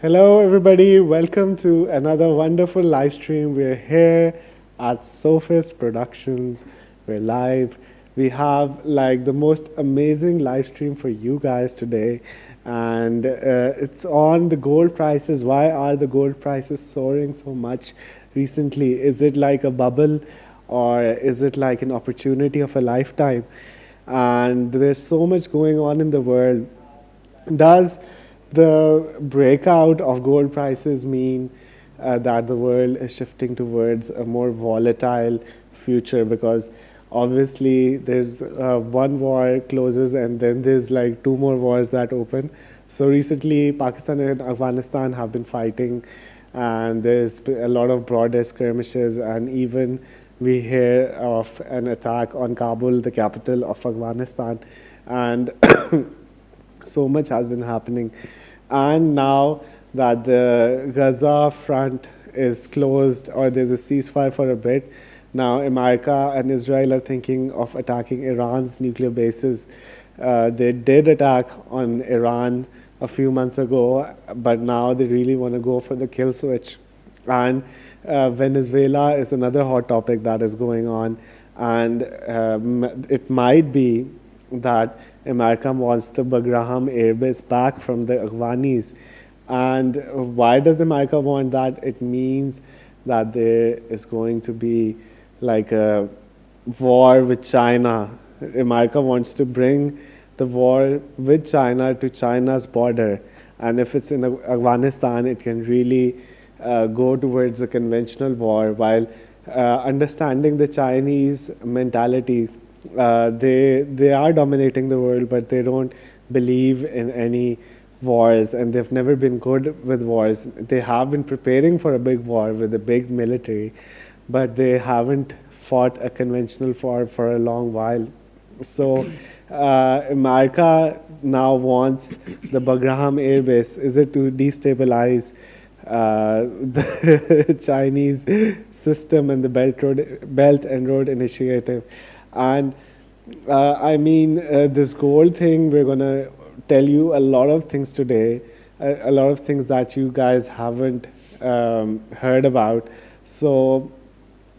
Hello, everybody. Welcome to another wonderful live stream. We're here at Surface Productions. We're live. We have like the most amazing live stream for you guys today, and it's on the gold prices. Why are the gold prices soaring so much recently? Is it like a bubble, or is it like an opportunity of a lifetime? And there's so much going on in the world. Does the breakout of gold prices mean that the world is shifting towards a more volatile future? Because obviously there's one war closes and then there's like two more wars that open. So recently, Pakistan and Afghanistan have been fighting, and there's a lot of broader skirmishes, and even we hear of an attack on Kabul, the capital of Afghanistan, and so much has been happening. And now that the Gaza front is closed or there's a ceasefire for a bit, now America and Israel are thinking of attacking Iran's nuclear bases. They did attack on Iran a few months ago, but now they really want to go for the kill switch. And Venezuela is another hot topic that is going on, and it might be that America wants the Bagram Air Base back from the Afghanis. And why does America want that? It means that there is going to be like a war with China. America wants to bring the war with China to China's border. And if it's in Afghanistan, it can really go towards a conventional war, while understanding the Chinese mentality. They are dominating the world, but they don't believe in any wars, and they've never been good with wars. They have been preparing for a big war with a big military, but they haven't fought a conventional war for a long while. So America now wants the Bagram Air Base. Is it to destabilize the Chinese system and the Belt and Road Initiative? And this gold thing, we're going to tell you a lot of things today, a lot of things that you guys haven't heard about. So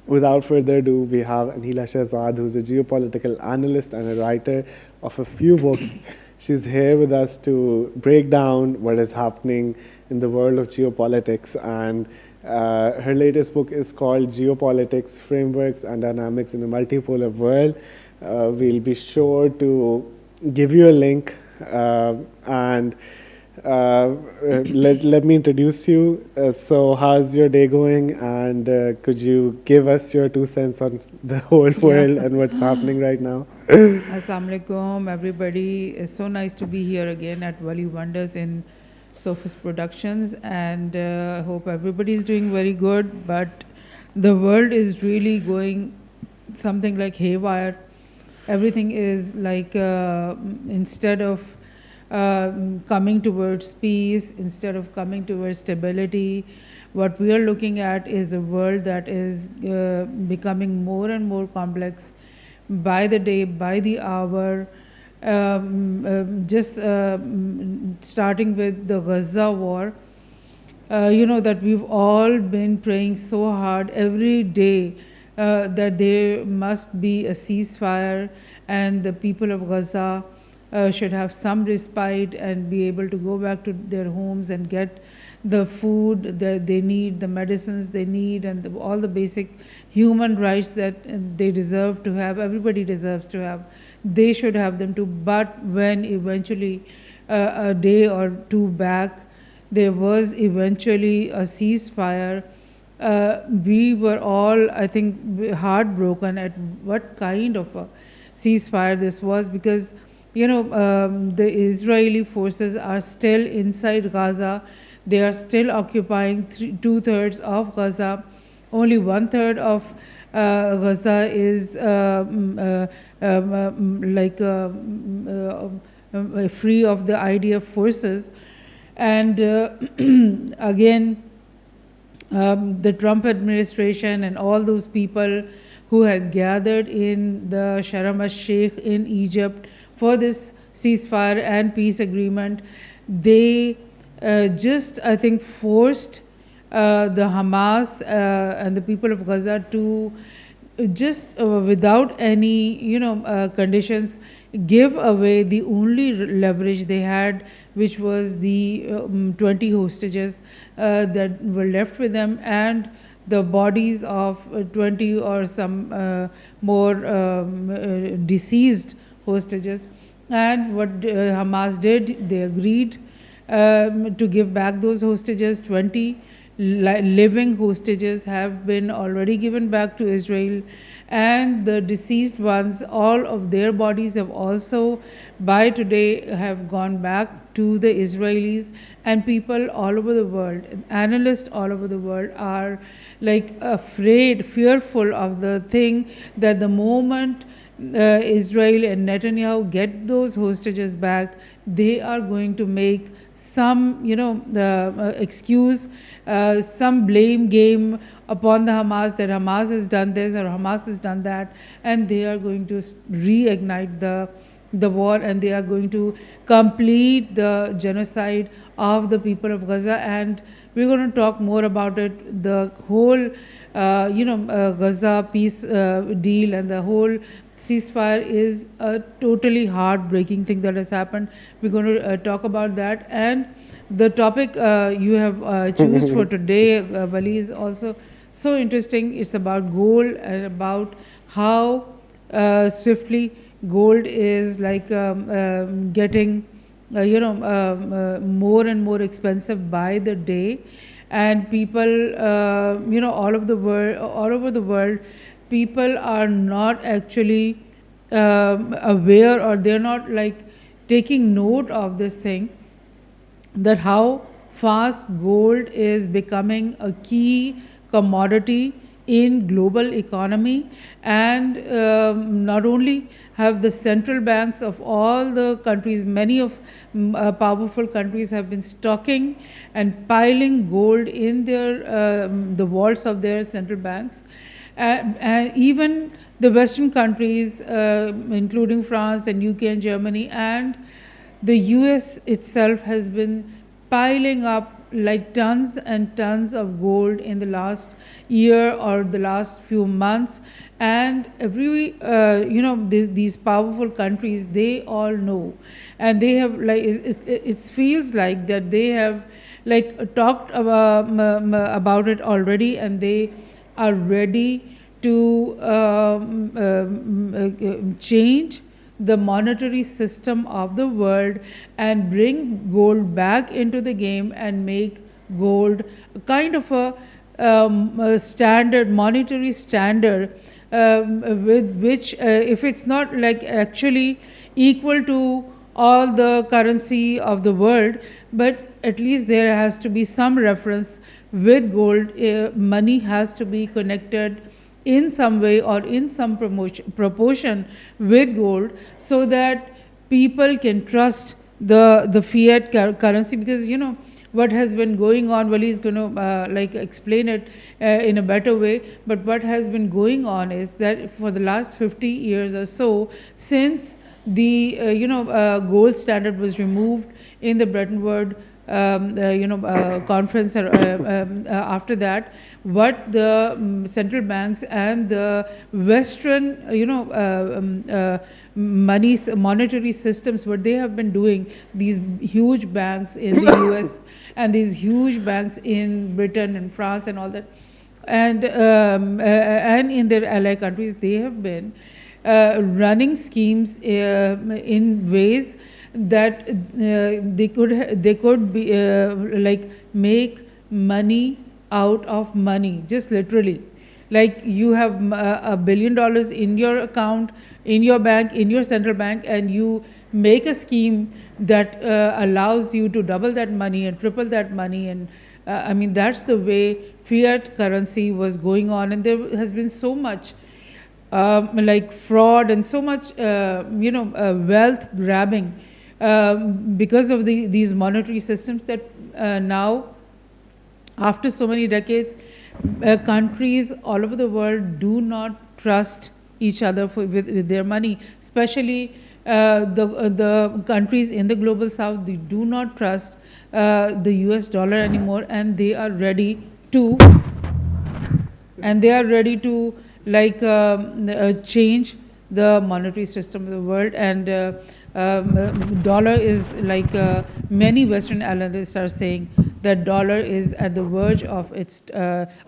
without further ado, we have Anila Shahzad, who's a geopolitical analyst and a writer of a few books. She's here with us to break down what is happening in the world of geopolitics. And her latest book is called Geopolitics, Frameworks and Dynamics in a Multipolar World. We'll be sure to give you a link. And let me introduce you. So how's your day going? And could you give us your 2 cents on the whole world and what's happening right now? Assalamu alaikum, everybody. It's so nice to be here again at Wali Wonders in Surface Productions, and I hope everybody is doing very good. But the world is really going something like haywire. Everything is like instead of coming towards peace, instead of coming towards stability, what we are looking at is a world that is becoming more and more complex by the day, by the hour. Starting with the Gaza war, you know that we've all been praying so hard every day that there must be a ceasefire and the people of Gaza should have some respite and be able to go back to their homes and get the food that they need, the medicines they need, and all the basic human rights that they deserve to have. Everybody deserves to have. They should have them too. But when eventually a day or two back, there was eventually a ceasefire, we were all, I think, heartbroken at what kind of a ceasefire this was, because the Israeli forces are still inside Gaza. They are still occupying 2/3 of Gaza. Only 1/3 of Gaza is free of the IDF forces. And again, the Trump administration and all those people who had gathered in the Sharm el-Sheikh in Egypt for this ceasefire and peace agreement, they just, I think, forced the Hamas and the people of Gaza to just without any, conditions, give away the only leverage they had, which was the 20 hostages that were left with them, and the bodies of 20 or some more deceased hostages. And what Hamas did, they agreed to give back those hostages. 20 living hostages have been already given back to Israel, and the deceased ones, all of their bodies have also by today have gone back to the Israelis. And people all over the world, analysts all over the world, are like afraid, fearful of the thing that the moment Israel and Netanyahu get those hostages back, they are going to make some, excuse, some blame game upon the Hamas, that Hamas has done this or Hamas has done that, and they are going to reignite the war, and they are going to complete the genocide of the people of Gaza. And we're going to talk more about it. The whole, Gaza peace deal and the whole ceasefire is a totally heartbreaking thing that has happened. We're going to talk about that. And the topic you have chosen for today, Wali, is also so interesting. It's about gold and about how swiftly gold is like getting more and more expensive by the day. And people all over the world, people are not actually aware, or they're not like taking note of this thing, that how fast gold is becoming a key commodity in global economy. And not only have the central banks of all the countries, many of powerful countries have been stocking and piling gold in their the vaults of their central banks. And even the Western countries, including France and UK and Germany, and the US itself has been piling up like tons and tons of gold in the last year or the last few months. And every, these powerful countries, they all know. And they have like, it feels like that they have like talked about it already, and they are ready to change the monetary system of the world and bring gold back into the game and make gold kind of a standard, monetary standard, with which if it's not like actually equal to all the currency of the world, but at least there has to be some reference with gold. Money has to be connected in some way or in some proportion with gold, so that people can trust the fiat currency. Because what has been going on, Wali is going to like explain it in a better way, but what has been going on is that for the last 50 years or so, since the gold standard was removed in the Bretton Woods conference, after that, what the central banks and the Western monetary systems, what they have been doing, these huge banks in the US and these huge banks in Britain and France and all that, and in their ally countries, they have been running schemes in ways that they could be like make money out of money, just literally. Like you have $1 billion in your account, in your bank, in your central bank, and you make a scheme that allows you to double that money and triple that money. And I mean, that's the way fiat currency was going on. And there has been so much like fraud and so much wealth grabbing because of these monetary systems, that now, after so many decades, countries all over the world do not trust each other with their money, especially the countries in the global south, they do not trust the US dollar anymore, and they are ready to like change the monetary system of the world. And dollar is like many Western analysts are saying that dollar is at the verge of its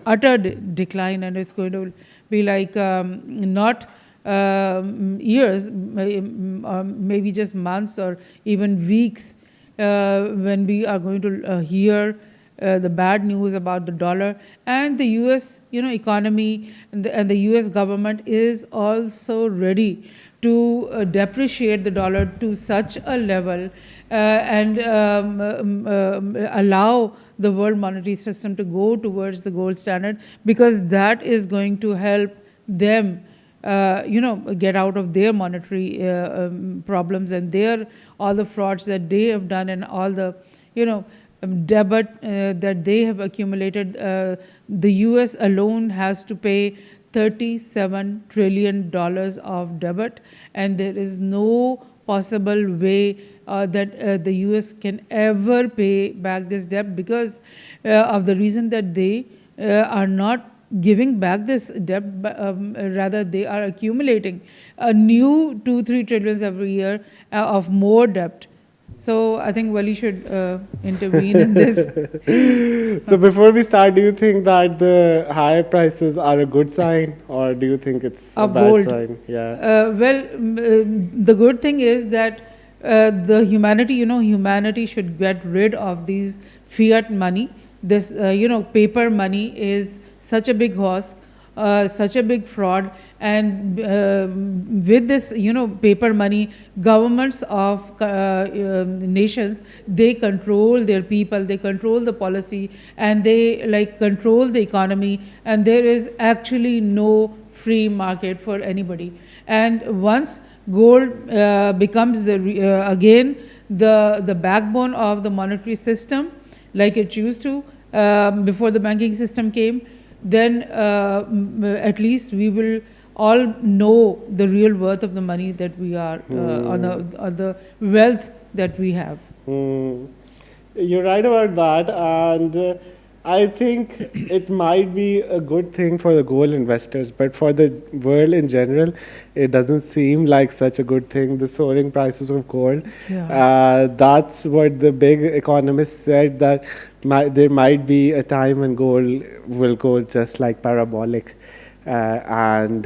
utter decline, and it's going to be like not years, maybe just months or even weeks, when we are going to hear the bad news about the dollar. And the US economy and the US government is also ready to depreciate the dollar to such a level and allow the world monetary system to go towards the gold standard, because that is going to help them get out of their monetary problems and all the frauds that they have done, and all the debt that they have accumulated. The US alone has to pay $37 trillion of debt, and there is no possible way that the US can ever pay back this debt, because of the reason that they are not giving back this debt, rather they are accumulating a new 2-3 trillions every year of more debt. So I think Wali should intervene in this. So before we start, do you think that the higher prices are a good sign, or do you think it's a Of bad gold. sign? Yeah. The good thing is that the humanity should get rid of these fiat money. This, paper money is such a big horse, such a big fraud. And with this, paper money, governments of nations, they control their people, they control the policy, and they like control the economy. And there is actually no free market for anybody. And once gold becomes again the backbone of the monetary system, like it used to before the banking system came, then at least we will all know the real worth of the money that we are, or the wealth that we have. You're right about that, and I think it might be a good thing for the gold investors, but for the world in general, it doesn't seem like such a good thing. The soaring prices of gold, that's what the big economists said, that there might be a time when gold will go just like parabolic, and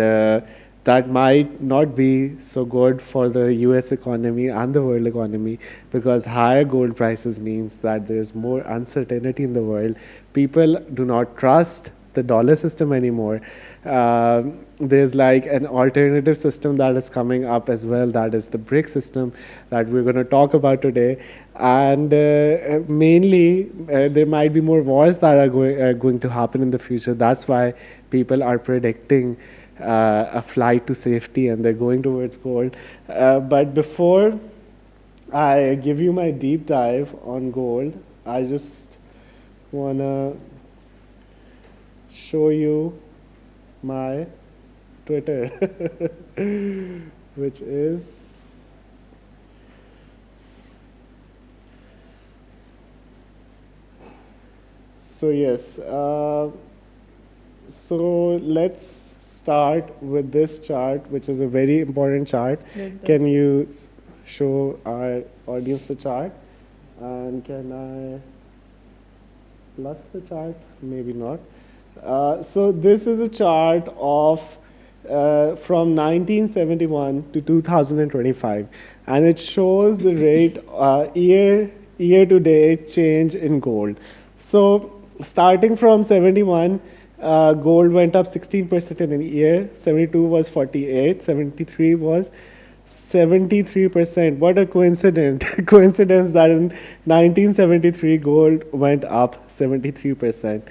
that might not be so good for the US economy and the world economy, because higher gold prices means that there's more uncertainty in the world. People do not trust the dollar system anymore. There's like an alternative system that is coming up as well, that is the brick system that we're going to talk about today. And mainly there might be more wars that are going to happen in the future. That's why people are predicting a flight to safety, and they're going towards gold. But before I give you my deep dive on gold, I just want to show you my Twitter, which is so yes. So let's start with this chart, which is a very important chart. Can you show our audience the chart? And can I plus the chart? Maybe not. So this is a chart of from 1971 to 2025, and it shows the rate year to date change in gold. So starting from 71, gold went up 16% in a year. 72 was 48, 73 was 73%. What a coincidence! Coincidence that in 1973 gold went up 73%.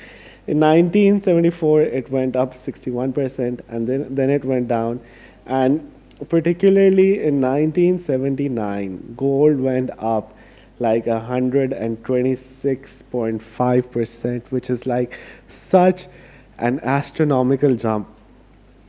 In 1974 it went up 61%, and then it went down. And particularly in 1979, gold went up like 126.5%, which is like such an astronomical jump.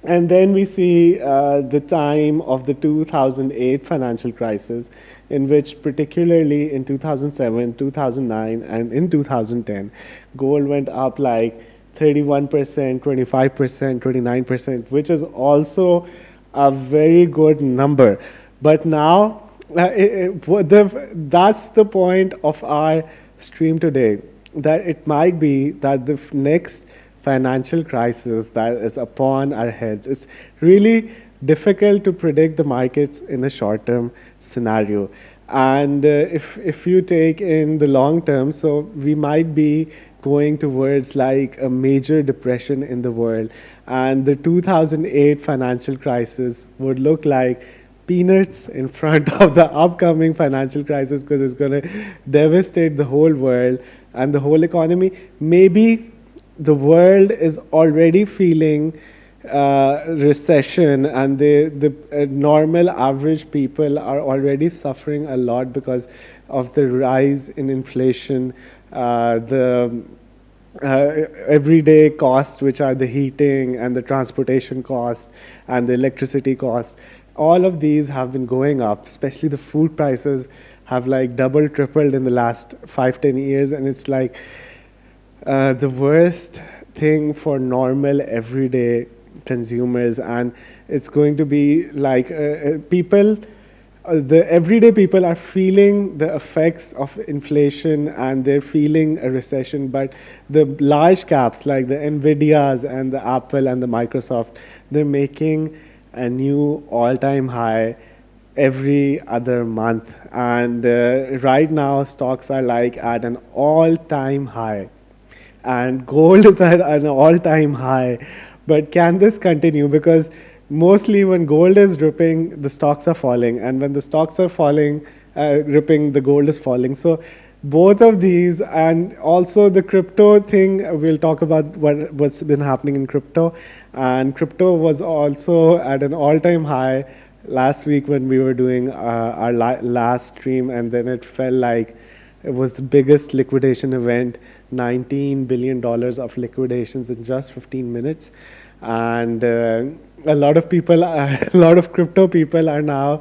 And then we see the time of the 2008 financial crisis, in which, particularly in 2007, 2009, and in 2010, gold went up like 31%, 25%, 29%, which is also a very good number. But now, that's the point of our stream today, that it might be that the next financial crisis that is upon our heads. It's really difficult to predict the markets in a short term scenario. And if you take in the long term, so we might be going towards like a major depression in the world. And the 2008 financial crisis would look like peanuts in front of the upcoming financial crisis, because it's going to devastate the whole world and the whole economy. Maybe the world is already feeling recession, and the normal average people are already suffering a lot because of the rise in inflation, the everyday costs, which are the heating and the transportation cost and the electricity cost. All of these have been going up, especially the food prices have like double, tripled in the last 5, 10 years. And it's like the worst thing for normal, everyday consumers. And it's going to be like people the everyday people are feeling the effects of inflation, and they're feeling a recession. But the large caps like the Nvidias and the Apple and the Microsoft, they're making a new all-time high every other month. And right now stocks are like at an all-time high, and gold is at an all-time high. But can this continue? Because mostly when gold is dripping, the stocks are falling, and when the stocks are falling, ripping, the gold is falling. So both of these, and also the crypto thing, we'll talk about what's been happening in crypto. And crypto was also at an all-time high last week when we were doing our last stream, and then it fell like it was the biggest liquidation event, $19 billion of liquidations in just 15 minutes. And a lot of people, a lot of crypto people are now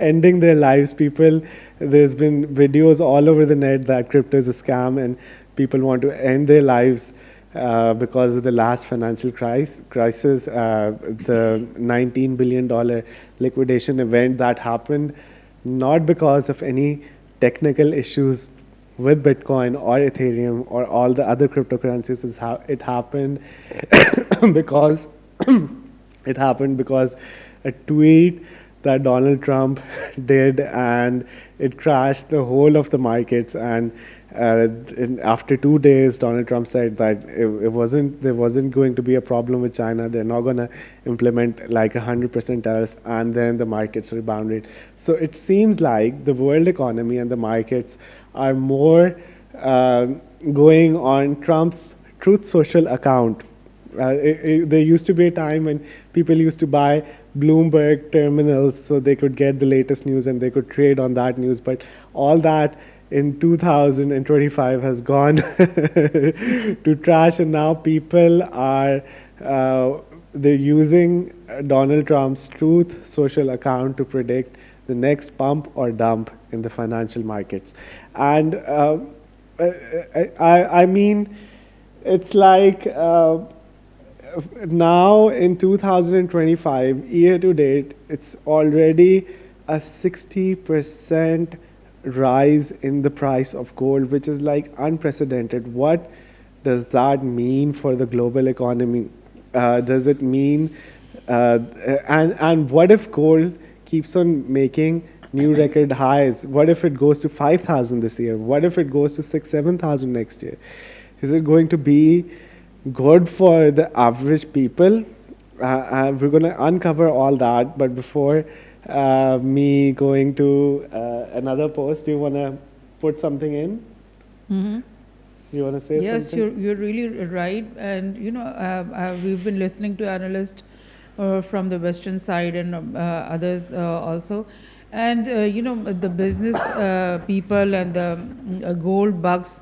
ending their lives. There's been videos all over the net that crypto is a scam, and people want to end their lives because of the last financial crisis, the $19 billion liquidation event that happened, not because of any technical issues with Bitcoin or Ethereum or all the other cryptocurrencies. It happened because it happened because a tweet that Donald Trump did, and it crashed the whole of the markets. And after 2 days, Donald Trump said that there wasn't going to be a problem with China. They're not going to implement like 100% tariffs, and then the markets rebounded. So it seems like the world economy and the markets are more going on Trump's Truth Social account. There used to be a time when people used to buy Bloomberg terminals so they could get the latest news and they could trade on that news. But all that in 2025 has gone to trash, and now people are they're using Donald Trump's Truth Social account to predict the next pump or dump in the financial markets. And I mean, it's like now in 2025, year to date, it's already a 60% rise in the price of gold, which is like unprecedented. What does that mean for the global economy? Does it mean, and what if gold keeps on making new record highs? What if it goes to 5,000 this year? What if it goes to 6, 7,000 next year? Is it going to be good for the average people? We're going to uncover all that. But before me going to another post, do you want to put something in? Mm-hmm. You want to say Yes, something? you're really right. And we've been listening to analysts from the Western side and others also. And the business people and the gold bugs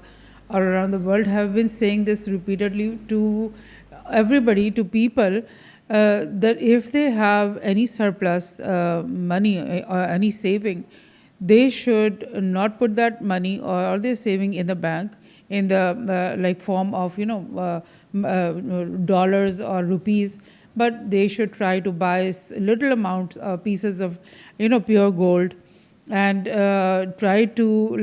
around the world have been saying this repeatedly to everybody, to people, that if they have any surplus money or any saving, they should not put that money or their saving in the bank in the like form of dollars or rupees, but they should try to buy little amounts pieces of pure gold, and try to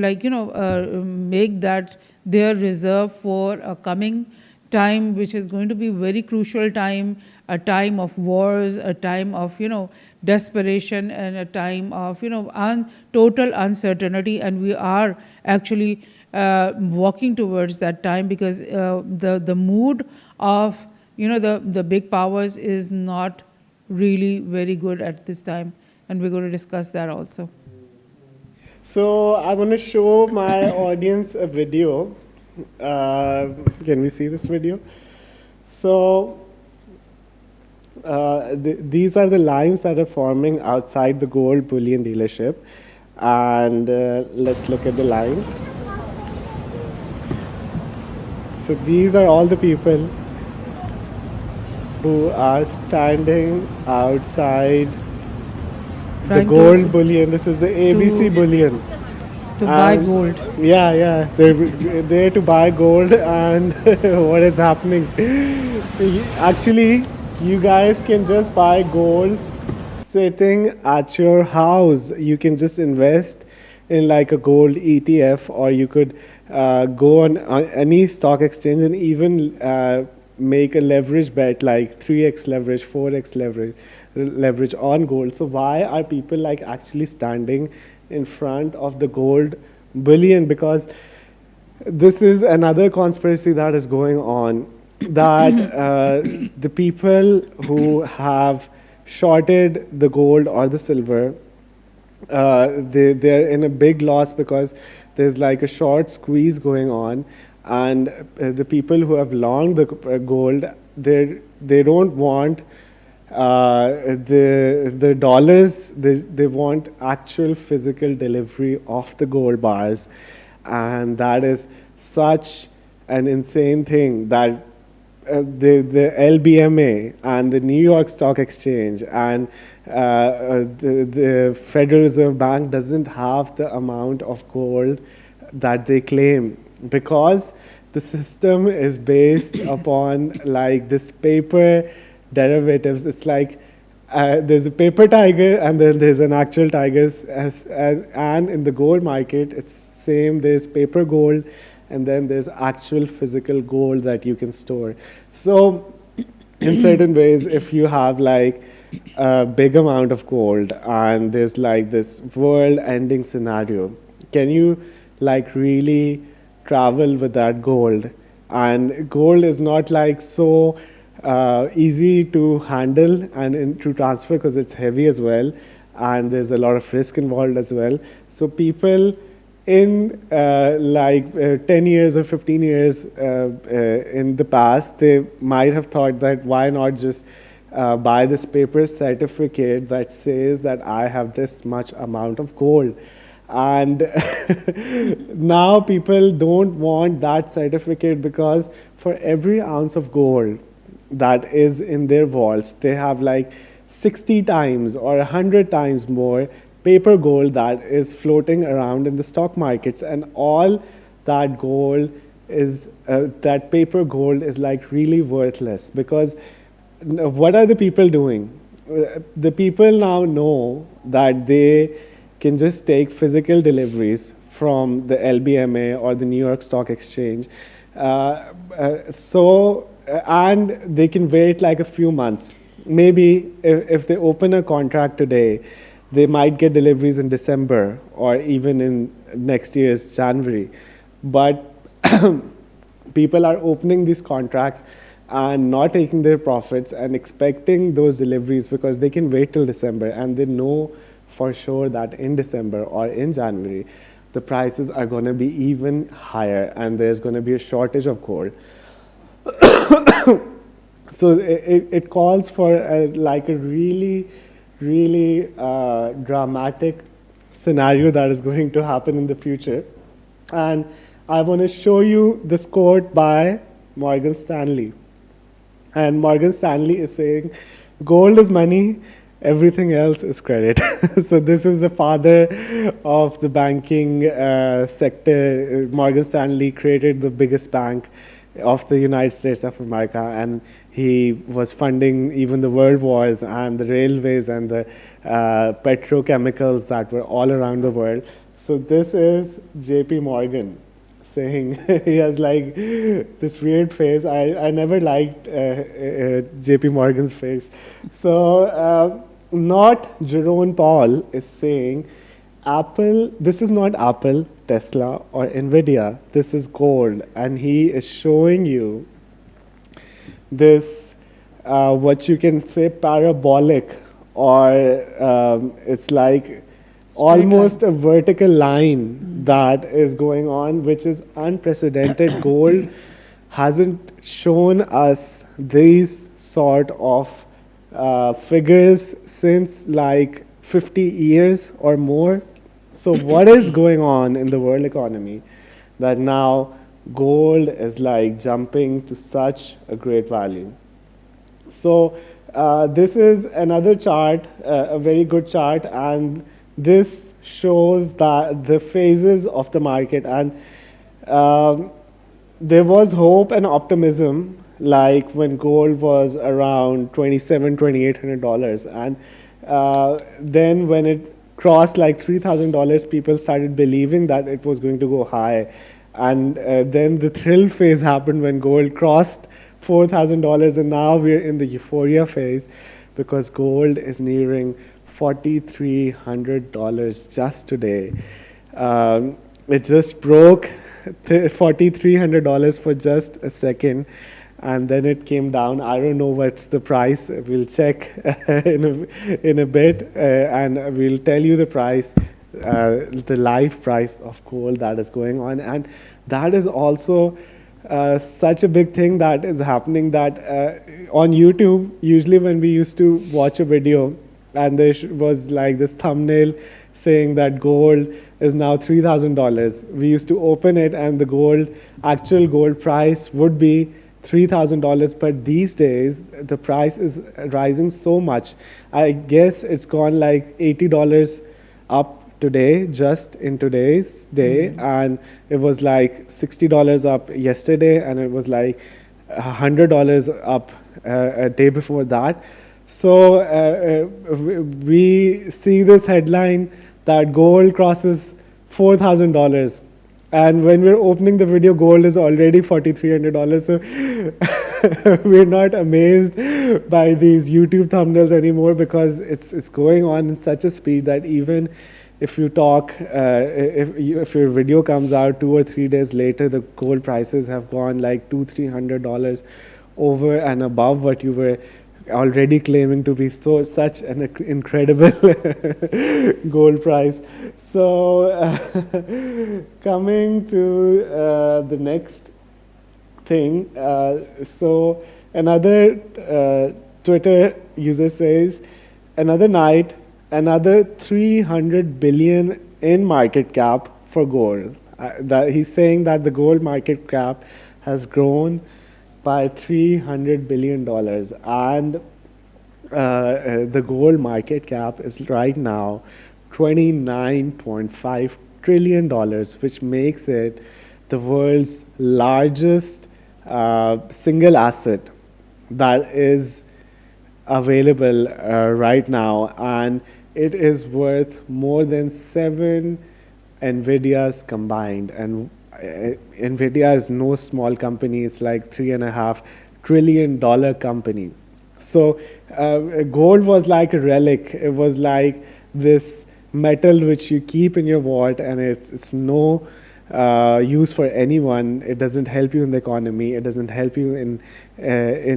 make that their reserve for a coming time, which is going to be very crucial time, a time of wars, a time of desperation, and a time of total uncertainty. And we are actually walking towards that time, because the mood of the big powers is not really very good at this time, and we're going to discuss that also. So I want to show my audience a video. Can we see this video? So these are the lines that are forming outside the gold bullion dealership. And let's look at the lines. So these are all the people who are standing outside the Trying gold bullion. This is the ABC bullion. to buy And gold. yeah, they're there to buy gold. And what is happening? Actually, you guys can just buy gold sitting at your house. You can just invest in like a gold ETF, or you could go on any stock exchange and even make a leverage bet, like 3x leverage, 4x leverage on gold. So why are people like actually standing in front of the gold bullion? Because this is another conspiracy that is going on, that the people who have shorted the gold or the silver, they're in a big loss, because there's like a short squeeze going on. And the people who have longed the gold, they don't want the dollars. They want actual physical delivery of the gold bars. And that is such an insane thing that the LBMA and the New York Stock Exchange and the Federal Reserve Bank doesn't have the amount of gold that they claim, because the system is based upon like this paper derivatives. It's like there's a paper tiger and then there's an actual tiger, and in the gold market it's same. There's paper gold and then there's actual physical gold that you can store. So in certain ways, if you have like a big amount of gold and there's like this world ending scenario, can you like really travel with that gold? And gold is not like so easy to handle and to transfer, because it's heavy as well, and there's a lot of risk involved as well. So people in 10 years or 15 years in the past, they might have thought that why not just buy this paper certificate that says that I have this much amount of gold. And now people don't want that certificate, because for every ounce of gold that is in their vaults, they have like 60 times or 100 times more paper gold that is floating around in the stock markets. And all that gold is, that paper gold is like really worthless, because what are the people doing? The people now know that they can just take physical deliveries from the LBMA or the New York Stock Exchange. And they can wait like a few months. Maybe if they open a contract today, they might get deliveries in December or even in next year's January. But people are opening these contracts and not taking their profits and expecting those deliveries, because they can wait till December and they know for sure that in December or in January, the prices are going to be even higher and there's going to be a shortage of gold. So it calls for like a really, really dramatic scenario that is going to happen in the future. And I want to show you this quote by Morgan Stanley. And Morgan Stanley is saying gold is money, everything else is credit. So this is the father of the banking sector. Morgan Stanley created the biggest bank of the United States of America, and he was funding even the world wars and the railways and the petrochemicals that were all around the world. So this is JP Morgan saying he has like this weird face. I never liked JP Morgan's face. So not Jerome Paul is saying Apple, this is not Apple, Tesla, or Nvidia. This is gold. And he is showing you this, what you can say, parabolic, or it's like almost a vertical line that is going on, which is unprecedented. Gold hasn't shown us these sort of figures since like 50 years or more. So what is going on in the world economy that now gold is like jumping to such a great value? So this is another chart, a very good chart, and this shows that the phases of the market. And there was hope and optimism, like when gold was around $2,800, and then when it crossed like $3,000, people started believing that it was going to go high. And then the thrill phase happened when gold crossed $4,000, and now we're in the euphoria phase because gold is nearing $4,300 just today. It just broke $4,300 for just a second, and then it came down. I don't know what's the price. We'll check in a bit, and we'll tell you the price, the live price of gold that is going on. And that is also such a big thing that is happening, that on YouTube, usually when we used to watch a video and there was like this thumbnail saying that gold is now $3,000, we used to open it and the actual gold price would be $3,000. But these days the price is rising so much. I guess it's gone like $80 up today, just in today's day, and it was like $60 up yesterday, and it was like $100 up a day before that. So we see this headline that gold crosses $4,000, and when we're opening the video, gold is already $4,300. So we're not amazed by these YouTube thumbnails anymore, because it's going on in such a speed that even if you talk, if your video comes out 2 or 3 days later, the gold prices have gone like $200-300 over and above what you were already claiming to be such an incredible gold price. So coming to the next thing, so another Twitter user says, another night, another 300 billion in market cap for gold. He's saying that the gold market cap has grown by $300 billion, and the gold market cap is right now $29.5 trillion, which makes it the world's largest single asset that is available right now, and it is worth more than 7 NVIDIAs combined. And NVIDIA is no small company. It's like $3.5 trillion company. So gold was like a relic. It was like this metal which you keep in your vault, and it's no use for anyone. It doesn't help you in the economy. It doesn't help you in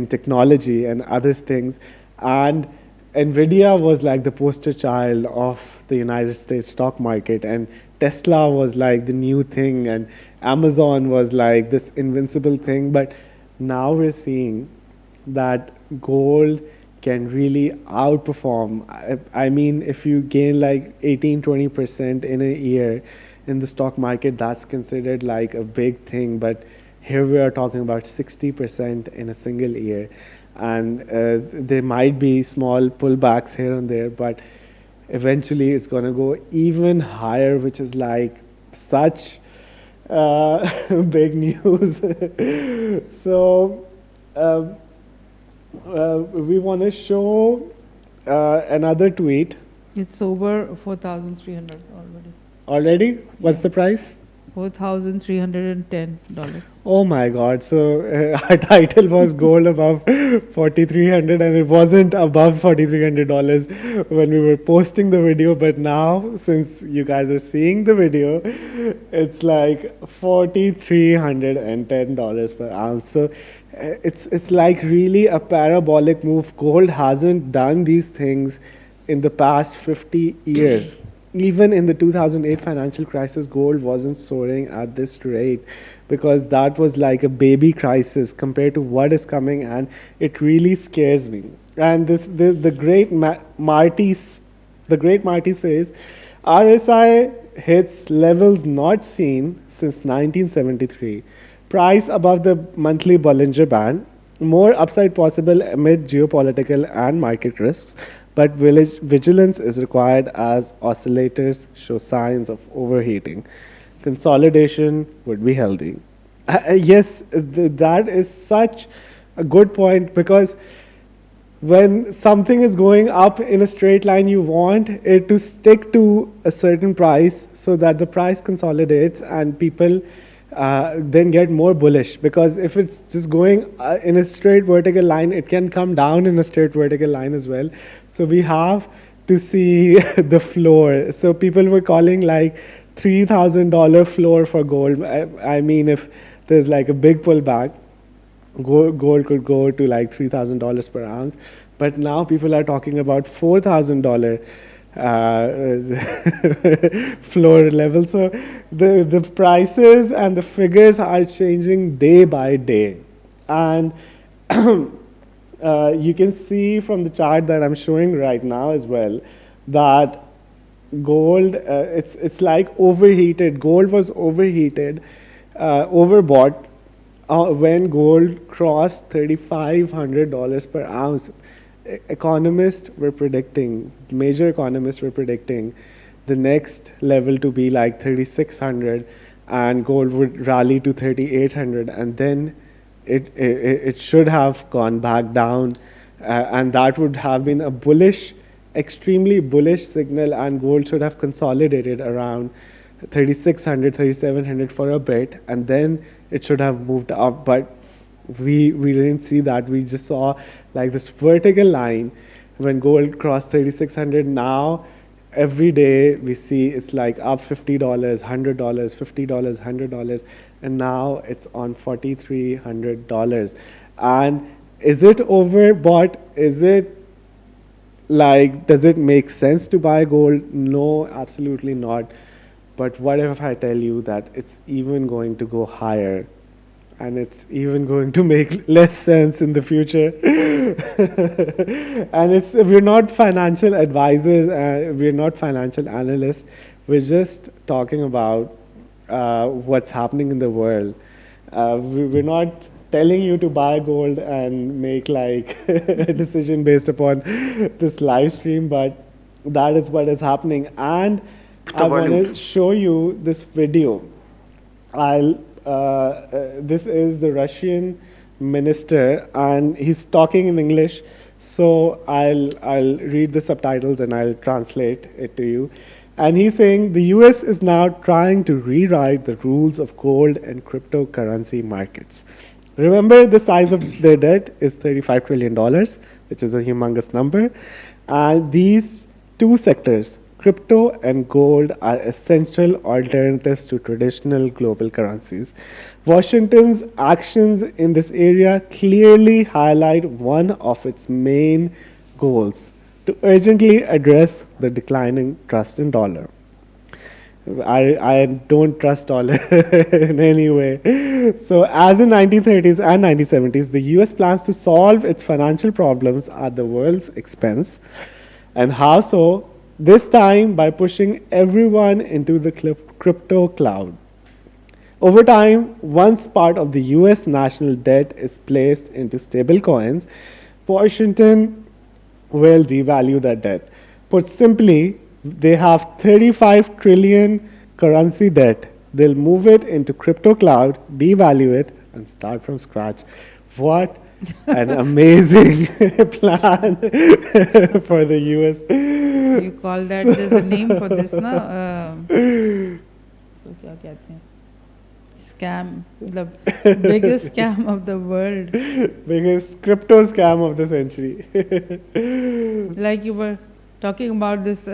technology and other things. And NVIDIA was like the poster child of the United States stock market, and Tesla was like the new thing, and Amazon was like this invincible thing. But now we're seeing that gold can really outperform. I mean, if you gain like 18-20% in a year in the stock market, that's considered like a big thing. But here we are talking about 60% in a single year. and there might be small pullbacks here and there, but eventually it's going to go even higher, which is like such big news. So um, we want to show another tweet. It's over 4,300 already. Already? What's the price? $4,310. Oh my God. So our title was gold above 4,300, and it wasn't above $4,300 when we were posting the video. But now, since you guys are seeing the video, it's like $4,310 per ounce. So it's like really a parabolic move. Gold hasn't done these things in the past 50 years. Even in the 2008 financial crisis, gold wasn't soaring at this rate, because that was like a baby crisis compared to what is coming, and it really scares me. And the great Marty says, RSI hits levels not seen since 1973. Price above the monthly Bollinger Band. More upside possible amid geopolitical and market risks, but vigilance is required as oscillators show signs of overheating. Consolidation would be healthy. Yes, that is such a good point, because when something is going up in a straight line, you want it to stick to a certain price so that the price consolidates and people then get more bullish. Because if it's just going in a straight vertical line, it can come down in a straight vertical line as well. So we have to see the floor. So people were calling like $3,000 floor for gold. I mean, if there's like a big pullback, gold could go to like $3,000 per ounce. But now people are talking about $4,000 floor level. So the prices and the figures are changing day by day. And you can see from the chart that I'm showing right now as well that gold, it's like overheated. Gold was overheated, overbought when gold crossed $3,500 per ounce. Economists were predicting, major economists were predicting the next level to be like 3,600, and gold would rally to 3,800, and then it should have gone back down, and that would have been a bullish, extremely bullish signal, and gold should have consolidated around 3,600, 3,700 for a bit, and then it should have moved up. But we didn't see that. We just saw like this vertical line when gold crossed 3,600. Now every day we see it's like up $50, $100, $50, $100, and now it's on $4,300. And is it overbought? Is it like, does it make sense to buy gold? No, absolutely not. But what if I tell you that it's even going to go higher, and it's even going to make less sense in the future? And we're not financial advisors, we're not financial analysts. We're just talking about what's happening in the world. We're not telling you to buy gold and make like a decision based upon this live stream, but that is what is happening. And I want to show you this video. This is the Russian minister, and he's talking in English. So I'll read the subtitles and I'll translate it to you. And he's saying the US is now trying to rewrite the rules of gold and cryptocurrency markets. Remember, the size of their debt is $35 trillion, which is a humongous number. And these two sectors, crypto and gold, are essential alternatives to traditional global currencies. Washington's actions in this area clearly highlight one of its main goals: to urgently address the declining trust in dollar. I don't trust dollar in any way. So as in 1930s and 1970s, the US plans to solve its financial problems at the world's expense. And how so? This time by pushing everyone into the crypto cloud. Over time, once part of the US national debt is placed into stable coins, Washington will devalue that debt. Put simply, they have 35 trillion currency debt. They'll move it into crypto cloud, devalue it, and start from scratch. What an amazing plan for the US. You call that, there's a name for this, na? So क्या कहते हैं? Scam, the biggest scam of the world. Biggest crypto scam of the century. Like you were talking about this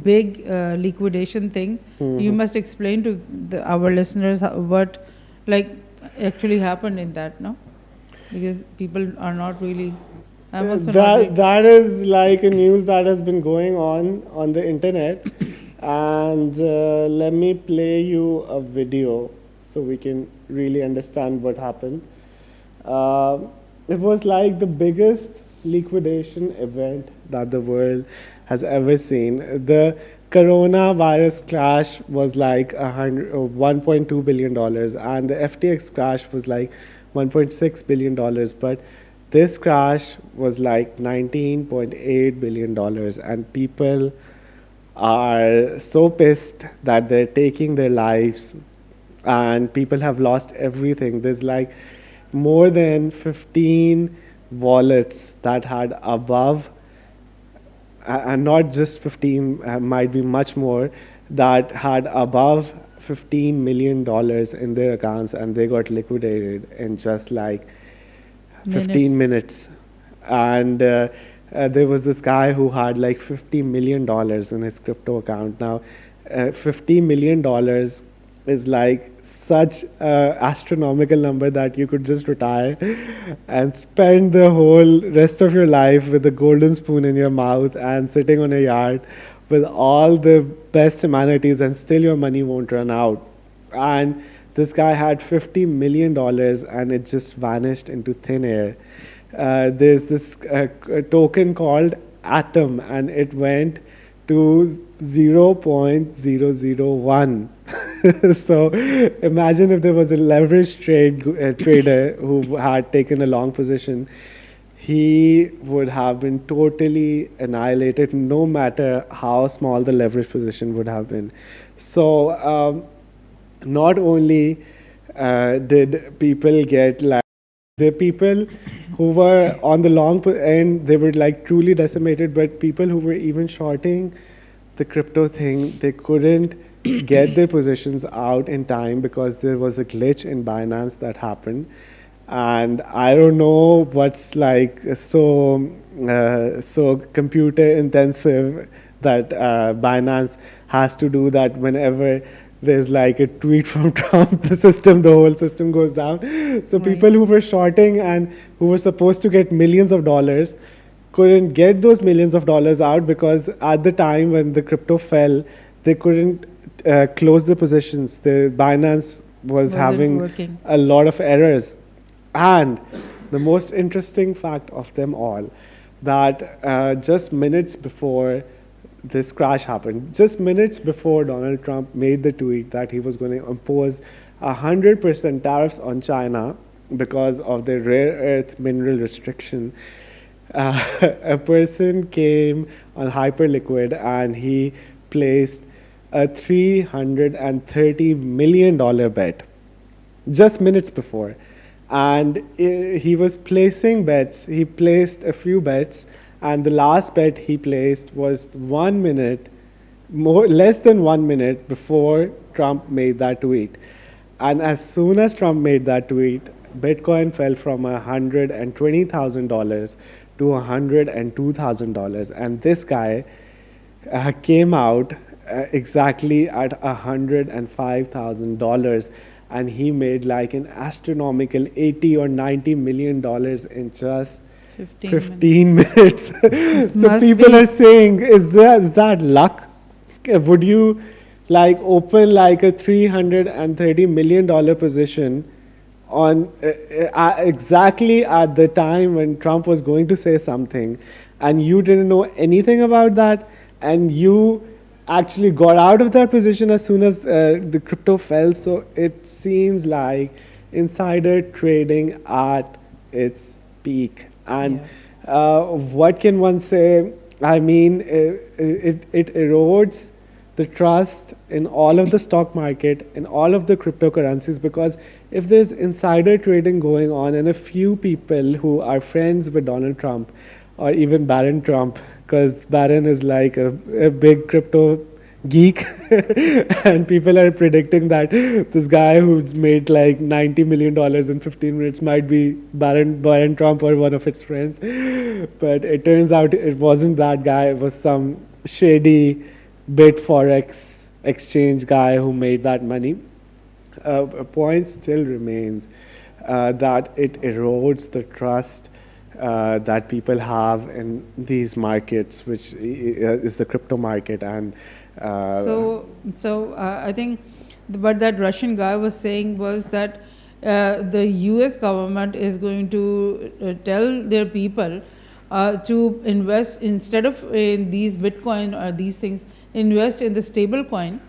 big liquidation thing. You must explain to our listeners what like actually happened in that, no? Because people are not really. I'm also not really. That is like a news that has been going on the internet. And let me play you a video so we can really understand what happened. It was like the biggest liquidation event that the world has ever seen. The coronavirus crash was like $1.2 billion, and the FTX crash was like $1.6 billion. But this crash was like $19.8 billion, and people are so pissed that they're taking their lives, and people have lost everything. There's like more than 15 wallets that had above, and not just 15, might be much more, that had above $15 million in their accounts, and they got liquidated in just like 15 minutes. And there was this guy who had like $50 million in his crypto account. Now, $50 million is like such an astronomical number that you could just retire and spend the whole rest of your life with a golden spoon in your mouth and sitting on a yacht with all the best amenities, and still your money won't run out. And this guy had $50 million, and it just vanished into thin air. There's this token called Atom, and it went to 0.001. So imagine if there was a leverage trader who had taken a long position, he would have been totally annihilated, no matter how small the leverage position would have been. So not only did people get like, the people who were on the long end, they were like truly decimated, but people who were even shorting the crypto thing, they couldn't get their positions out in time because there was a glitch in Binance that happened. And I don't know what's like so computer intensive that Binance has to do that whenever there's like a tweet from Trump, the whole system goes down. So people who were shorting and who were supposed to get millions of dollars couldn't get those millions of dollars out because at the time when the crypto fell, they couldn't close the positions. The Binance was having working. a lot of errors. And the most interesting fact of them all, that just minutes before this crash happened, just minutes before Donald Trump made the tweet that he was going to impose 100% tariffs on China because of the rare earth mineral restriction, a person came on Hyperliquid and he placed a $330 million bet just minutes before. And he was placing bets. He placed a few bets, and the last bet he placed was 1 minute, less than 1 minute before Trump made that tweet. And as soon as Trump made that tweet, Bitcoin fell from $120,000 to $102,000. And this guy came out exactly at $105,000. And he made like an astronomical $80 or $90 million in just 15 minutes. So people are saying, is that luck? Would you like open like a $330 million position on exactly at the time when Trump was going to say something, and you didn't know anything about that, and you actually got out of that position as soon as the crypto fell? So it seems like insider trading at its peak. And Yeah. what can one say? I mean, it erodes the trust in all of the stock market, in all of the cryptocurrencies, because if there's insider trading going on and a few people who are friends with Donald Trump or even Barron Trump, because Barron is like a big crypto geek and people are predicting that this guy who's made like $90 million in 15 minutes might be Barron Trump or one of his friends, but it turns out it wasn't that guy. It was some shady bit forex exchange guy who made that money. A point still remains that it erodes the trust that people have in these markets, which is the crypto market. And I think what that Russian guy was saying was that the U.S. government is going to tell their people to invest instead of in these Bitcoin or these things, invest in the stable coin,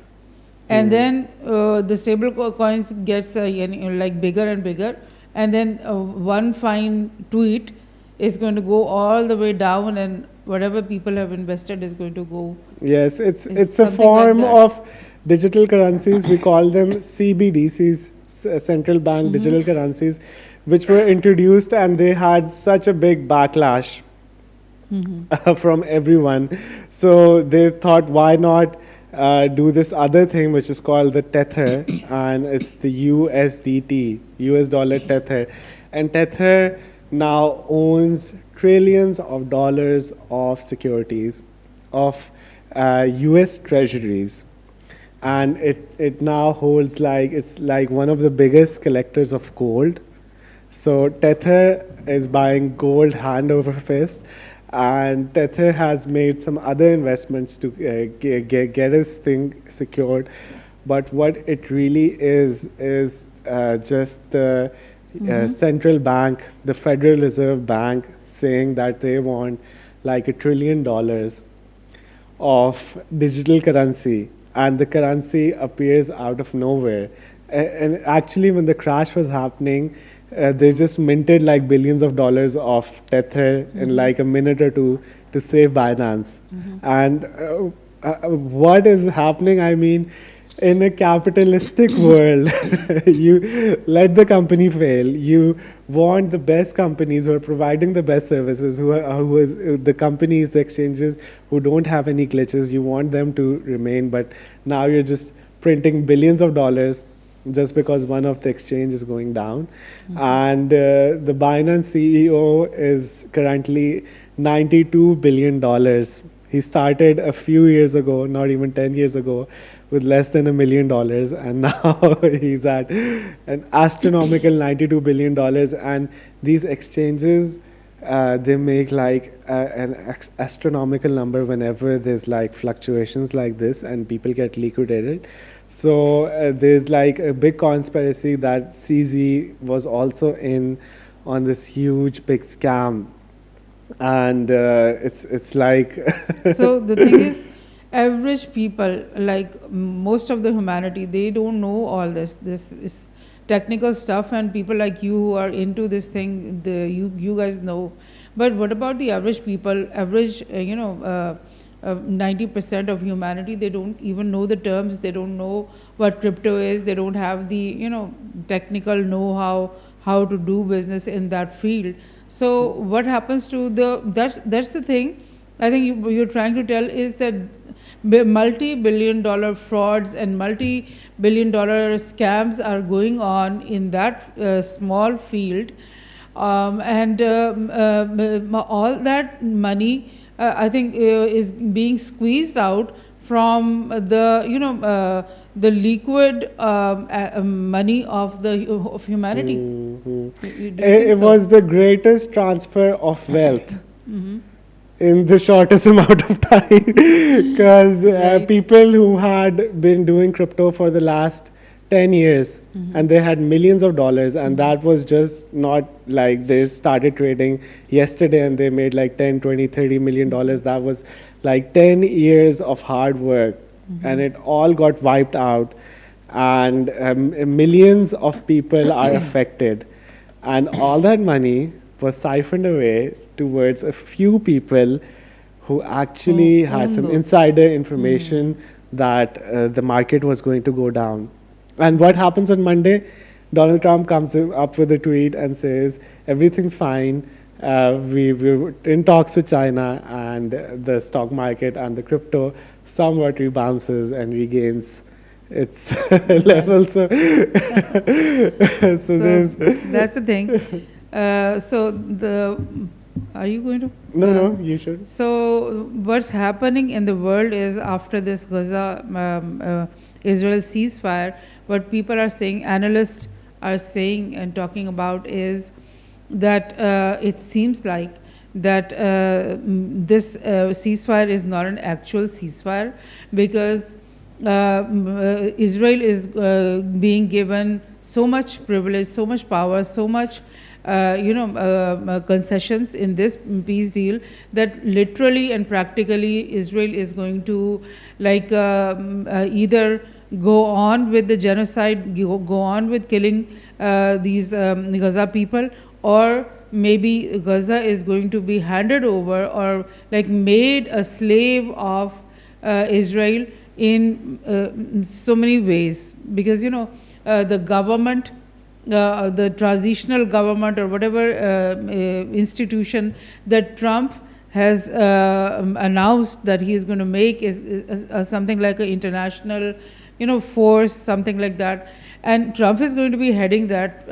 and then the stable coins gets like bigger and bigger, and then one fine tweet is going to go all the way down, and whatever people have invested is going to go. yes, It's it's a something like form that. of digital currencies. We call them CBDCs, central bank digital currencies, which were introduced, and they had such a big backlash from everyone. So they thought, why not do this other thing, which is called the Tether, and it's the USDT, US dollar Tether. And Tether now owns trillions of dollars of securities, of US treasuries. And it now holds like, it's like one of the biggest collectors of gold. So Tether is buying gold hand over fist, and Tether has made some other investments to get its thing secured. But what it really is just the central bank, the Federal Reserve Bank, saying that they want like $1 trillion of digital currency, and the currency appears out of nowhere. And actually, when the crash was happening, they just minted like billions of dollars of Tether in like a minute or two to save Binance. And what is happening? I mean, in a capitalistic world, you let the company fail. You want the best companies who are providing the best services, who is the companies, the exchanges who don't have any glitches. You want them to remain, but now you're just printing billions of dollars just because one of the exchange is going down. And the Binance CEO is currently $92 billion. He started a few years ago, not even 10 years ago, with less than $1 million, and now he's at an astronomical $92 billion. And these exchanges, they make like an astronomical number whenever there's like fluctuations like this and people get liquidated. So there's like a big conspiracy that CZ was also in on this huge big scam, and it's like So the thing is, average people, like most of the humanity, they don't know all this. This is technical stuff, and people like you who are into this thing, you guys know. But what about the average people? Average, 90% of humanity, they don't even know the terms. They don't know what crypto is. They don't have the technical know how to do business in that field. So what happens to the that's the thing. I think you're trying to tell is that multi-billion-dollar frauds and multi-billion-dollar scams are going on in that small field, and all that money, I think, is being squeezed out from the liquid money of the of humanity. Mhm. Do you think It so? was the greatest transfer of wealth in the shortest amount of time, because Right. people who had been doing crypto for the last 10 years, and they had millions of dollars, and that was just not like they started trading yesterday and they made like 10, 20, 30 million dollars. That was like 10 years of hard work, and it all got wiped out, and millions of people are affected, and all that money was siphoned away towards a few people who actually had some those. insider information that the market was going to go down. And what happens on Monday? Donald Trump comes up with a tweet and says, everything's fine. We're in talks with China, and the stock market and the crypto somewhat rebounces and regains its level. So, So there's. that's the thing. Are you going to? No, you should. So what's happening in the world is after this Gaza Israel ceasefire, what people are saying, analysts are saying and talking about is that it seems like that this ceasefire is not an actual ceasefire because Israel is being given so much privilege, so much power, so much concessions in this peace deal that literally and practically Israel is going to either go on with the genocide, go on with killing these Gaza people, or maybe Gaza is going to be handed over or made a slave of Israel in so many ways, because the government, the transitional government or whatever institution that Trump has announced that he is going to make is something like an international force, something like that. And Trump is going to be heading that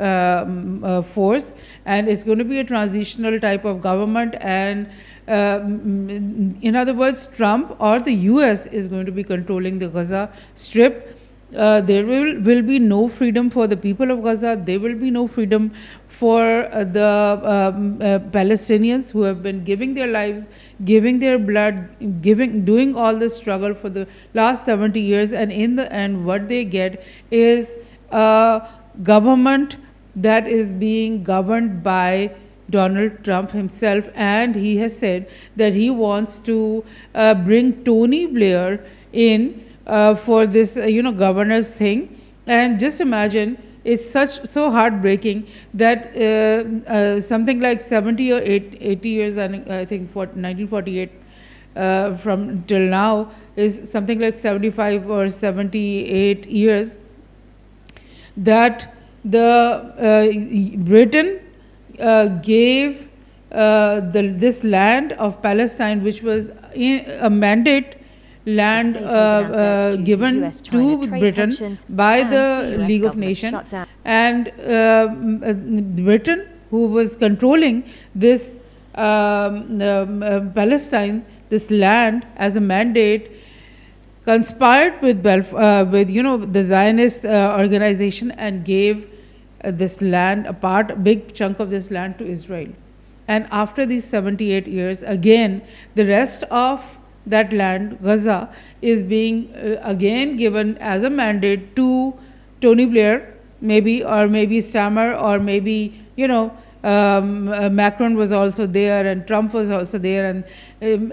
force, and it's going to be a transitional type of government. And in other words, Trump or the US is going to be controlling the Gaza Strip. There will be no freedom for the people of Gaza. There will be no freedom for the Palestinians who have been giving their lives, giving their blood, doing all the struggle for the last 70 years. And in the end, what they get is a government that is being governed by Donald Trump himself. And he has said that he wants to bring Tony Blair in for this governor's thing. And just imagine, it's so heartbreaking that something like 70 or 80 years, and I think 1948 from till now is something like 75 or 78 years that the Britain gave this land of Palestine, which was a mandate land given to Britain by the League of Nations, and Britain, who was controlling this Palestine, this land as a mandate, conspired with the Zionist organization and gave this land, a big chunk of this land, to Israel. And after these 78 years, again, the rest of that land, Gaza, is being again given as a mandate to Tony Blair, maybe, or maybe Stammer, or maybe Macron was also there, and Trump was also there, and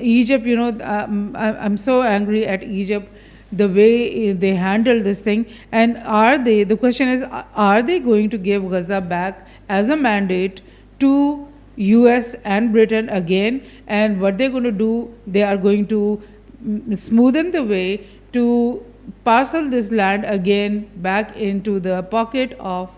Egypt. I'm so angry at Egypt, the way they handled this thing. And the question is, are they going to give Gaza back as a mandate to US and Britain again? And what they're going to do, they are going to smoothen the way to parcel this land again back into the pocket of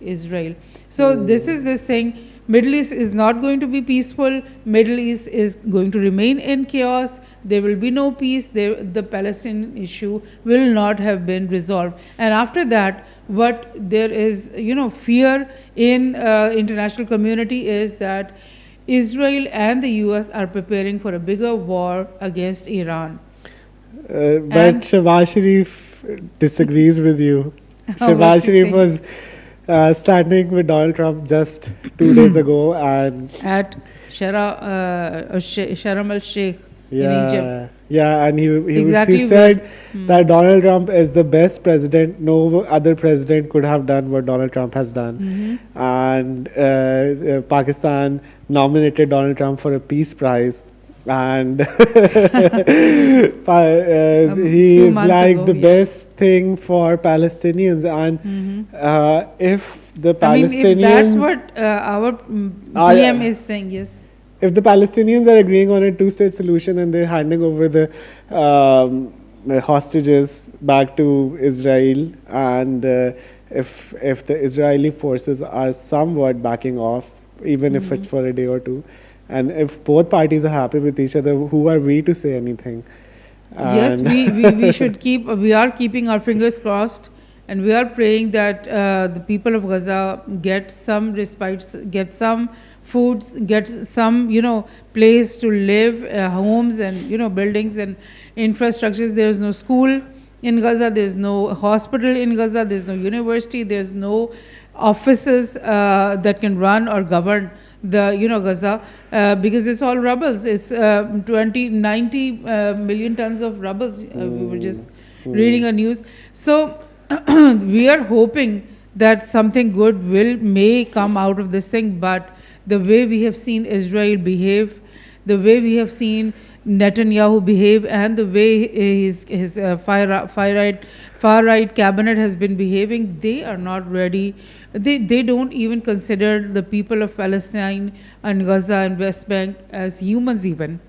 Israel. So this is this thing. Middle East is not going to be peaceful. Middle East is going to remain in chaos. There will be no peace. The Palestinian issue will not have been resolved. And after that, what there is, fear in international community is that Israel and the US are preparing for a bigger war against Iran. But Shehbaz Sharif disagrees with you. Shehbaz Sharif was standing with Donald Trump just 2 days ago, and at Sharm el-Sheikh in Egypt. Yeah, and he said that Donald Trump is the best president. No other president could have done what Donald Trump has done. And Pakistan nominated Donald Trump for a peace prize. and he Few is months like ago, the yes. best thing for Palestinians. And if the I mean, if that's Palestinians what our are, PM is saying, yes. if the Palestinians are agreeing on a two-state solution and they're handing over the hostages back to Israel, and if the Israeli forces are somewhat backing off, even if it's for a day or two, and if both parties are happy with each other, who are we to say anything? Yes, And we should keep, we are keeping our fingers crossed, and we are praying that the people of Gaza get some respite, get some foods, get some, place to live, homes and, buildings and infrastructures. There is no school in Gaza, there is no hospital in Gaza, there is no university, there is no offices that can run or govern the Gaza, because it's all rubbles. It's 90 million tons of rubbles. We were just reading a news. So we are hoping that something good may come out of this thing, but the way we have seen Israel behave, the way we have seen Netanyahu behave, and the way his far right cabinet has been behaving, they are not ready. They don't even consider the people of Palestine and Gaza and West Bank as humans even.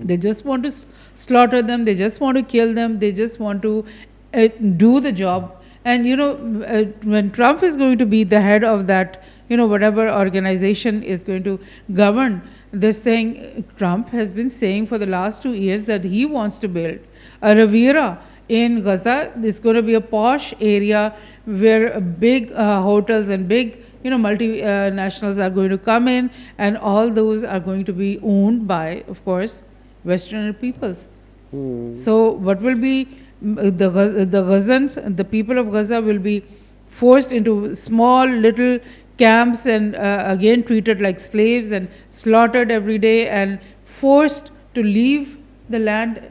They just want to slaughter them. They just want to kill them. They just want to do the job. And when Trump is going to be the head of that, whatever organization is going to govern this thing, Trump has been saying for the last 2 years that he wants to build a Riviera in Gaza. It's going to be a posh area where big hotels and big multinationals are going to come in, and all those are going to be owned by, of course, Western peoples. So what will be the Gazans, the people of Gaza will be forced into small little camps and again treated like slaves and slaughtered every day and forced to leave the land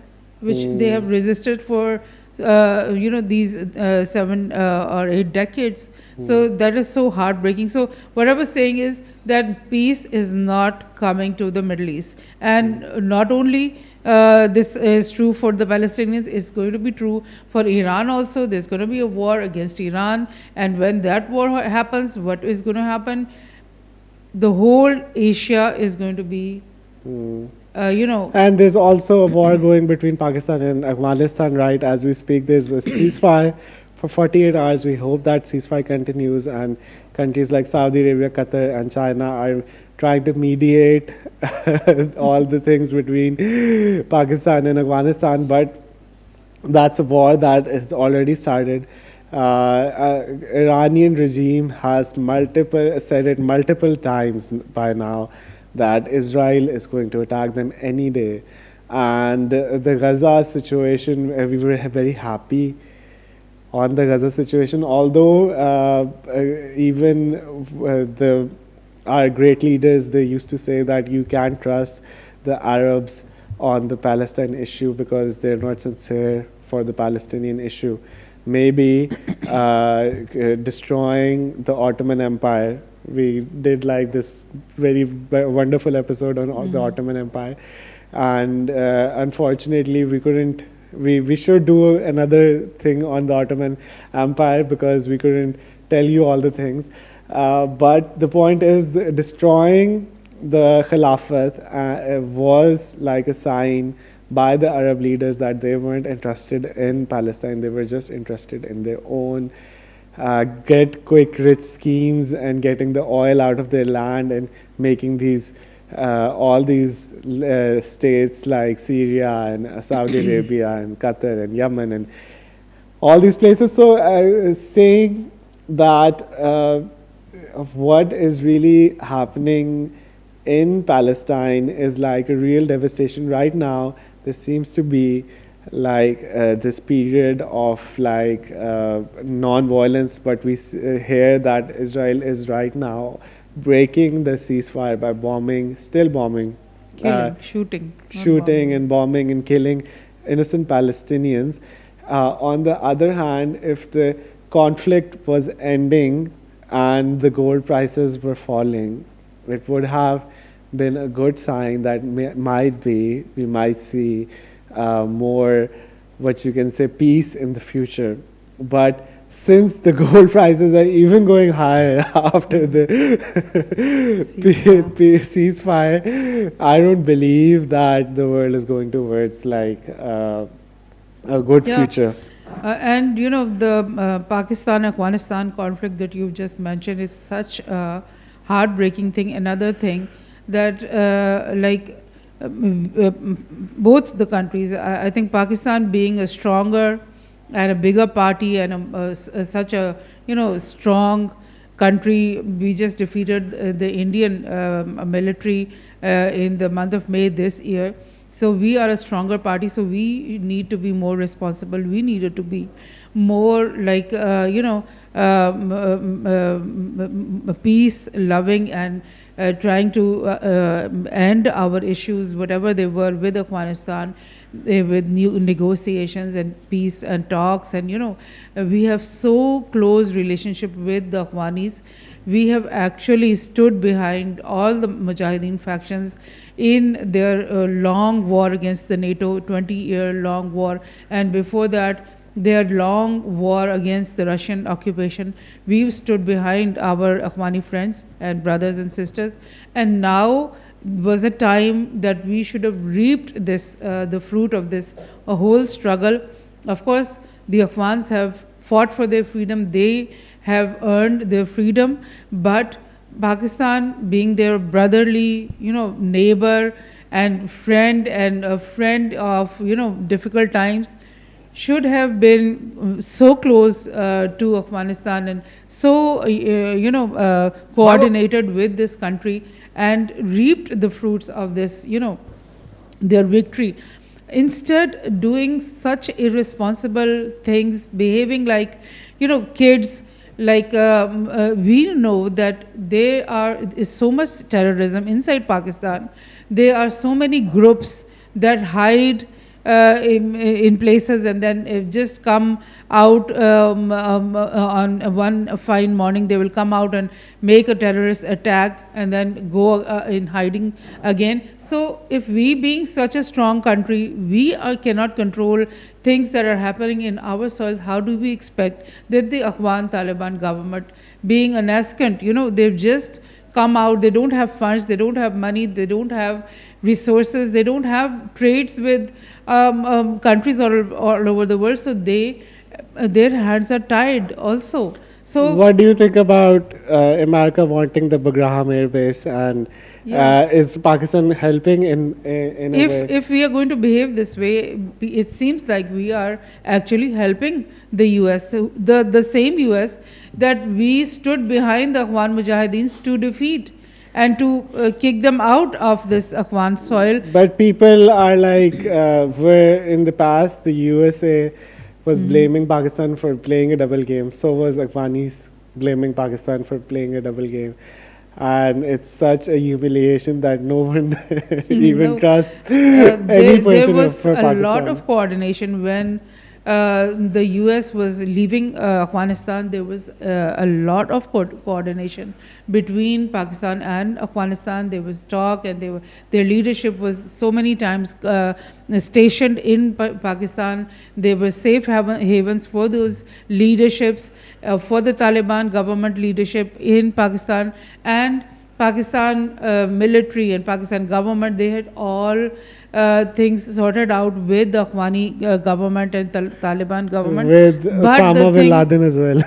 which they have resisted for these 7 or 8 decades. So that is so heartbreaking. So what I was saying is that peace is not coming to the Middle East, and not only this is true for the Palestinians, it's going to be true for Iran also. There's going to be a war against Iran, and when that war happens, what is going to happen? The whole Asia is going to be and there's also a war going between Pakistan and Afghanistan, right? As we speak, there's a ceasefire for 48 hours. We hope that ceasefire continues, and countries like Saudi Arabia, Qatar, and China are trying to mediate all the things between Pakistan and Afghanistan. But that's a war that has already started. Iranian regime has said it multiple times by now that Israel is going to attack them any day. And the Gaza situation, we were very happy on the Gaza situation, although even our great leaders, they used to say that you can't trust the Arabs on the Palestine issue because they're not sincere for the Palestinian issue. Maybe destroying the Ottoman Empire. We did like this very wonderful episode on the Ottoman Empire, and unfortunately we couldn't. We should do another thing on the Ottoman Empire because we couldn't tell you all the things. But the point is, destroying the Khilafat was like a sign by the Arab leaders that they weren't interested in Palestine. They were just interested in their own get quick rich schemes and getting the oil out of their land and making these all these states like Syria and Saudi Arabia and Qatar and Yemen and all these places. So saying that what is really happening in Palestine is like a real devastation right now. There seems to be like this period of like non-violence, but we hear that Israel is right now breaking the ceasefire by bombing, still bombing, killing, shooting, and bombing and killing innocent Palestinians. On the other hand, if the conflict was ending and the gold prices were falling, it would have been a good sign that might be we might see more, what you can say, peace in the future. But since the gold prices are even going higher after the ceasefire, I don't believe that the world is going towards like a good Yeah. future. And you know, the Pakistan-Afghanistan conflict that you've just mentioned is such a heartbreaking thing. Another thing that, both the countries, I think Pakistan being a stronger and a bigger party and such a, strong country. We just defeated the Indian military in the month of May this year. So we are a stronger party. So we need to be more responsible. We needed to be more like peace loving and trying to end our issues, whatever they were with Afghanistan, with new negotiations and peace and talks. And we have so close relationship with the Afghanis. We have actually stood behind all the Mujahideen factions in their long war against the NATO, 20-year long war, and before that their long war against the Russian occupation. We've stood behind our Afghani friends and brothers and sisters, and now was a time that we should have reaped this, the fruit of this whole struggle. Of course, the Afghans have fought for their freedom. They have earned their freedom, but Pakistan, being their brotherly, neighbor and friend, and a friend of, difficult times, should have been so close to Afghanistan and so, coordinated with this country and reaped the fruits of this, their victory. Instead, doing such irresponsible things, behaving like, kids. Like we know that there is so much terrorism inside Pakistan. There are so many groups that hide in places and then just come out on one fine morning. They will come out and make a terrorist attack and then go in hiding again. So if we, being such a strong country, cannot control things that are happening in our soils, how do we expect that the Afghan Taliban government, being a nascent, they've just come out, they don't have funds, they don't have money, they don't have resources, they don't have trades with countries all over the world, so their hands are tied also. So what do you think about America wanting the Bagram Air Base, and is Pakistan helping in a way? If we are going to behave this way, it seems like we are actually helping the US. So the same US that we stood behind the Afghan Mujahideens to defeat and to kick them out of this Afghan soil. But people are like, where in the past the USA was blaming Pakistan for playing a double game, so was Afghanis blaming Pakistan for playing a double game. And it's such a humiliation that no one even trusts any person There was for a Pakistan. lot of coordination when the US was leaving Afghanistan. There was a lot of coordination between Pakistan and Afghanistan. There was talk, and their leadership was so many times stationed in Pakistan. There were safe havens for those leaderships, for the Taliban government leadership in Pakistan, and Pakistan military and Pakistan government. They had all things sorted out with the Afghani government and Taliban government. With Osama bin Laden as well.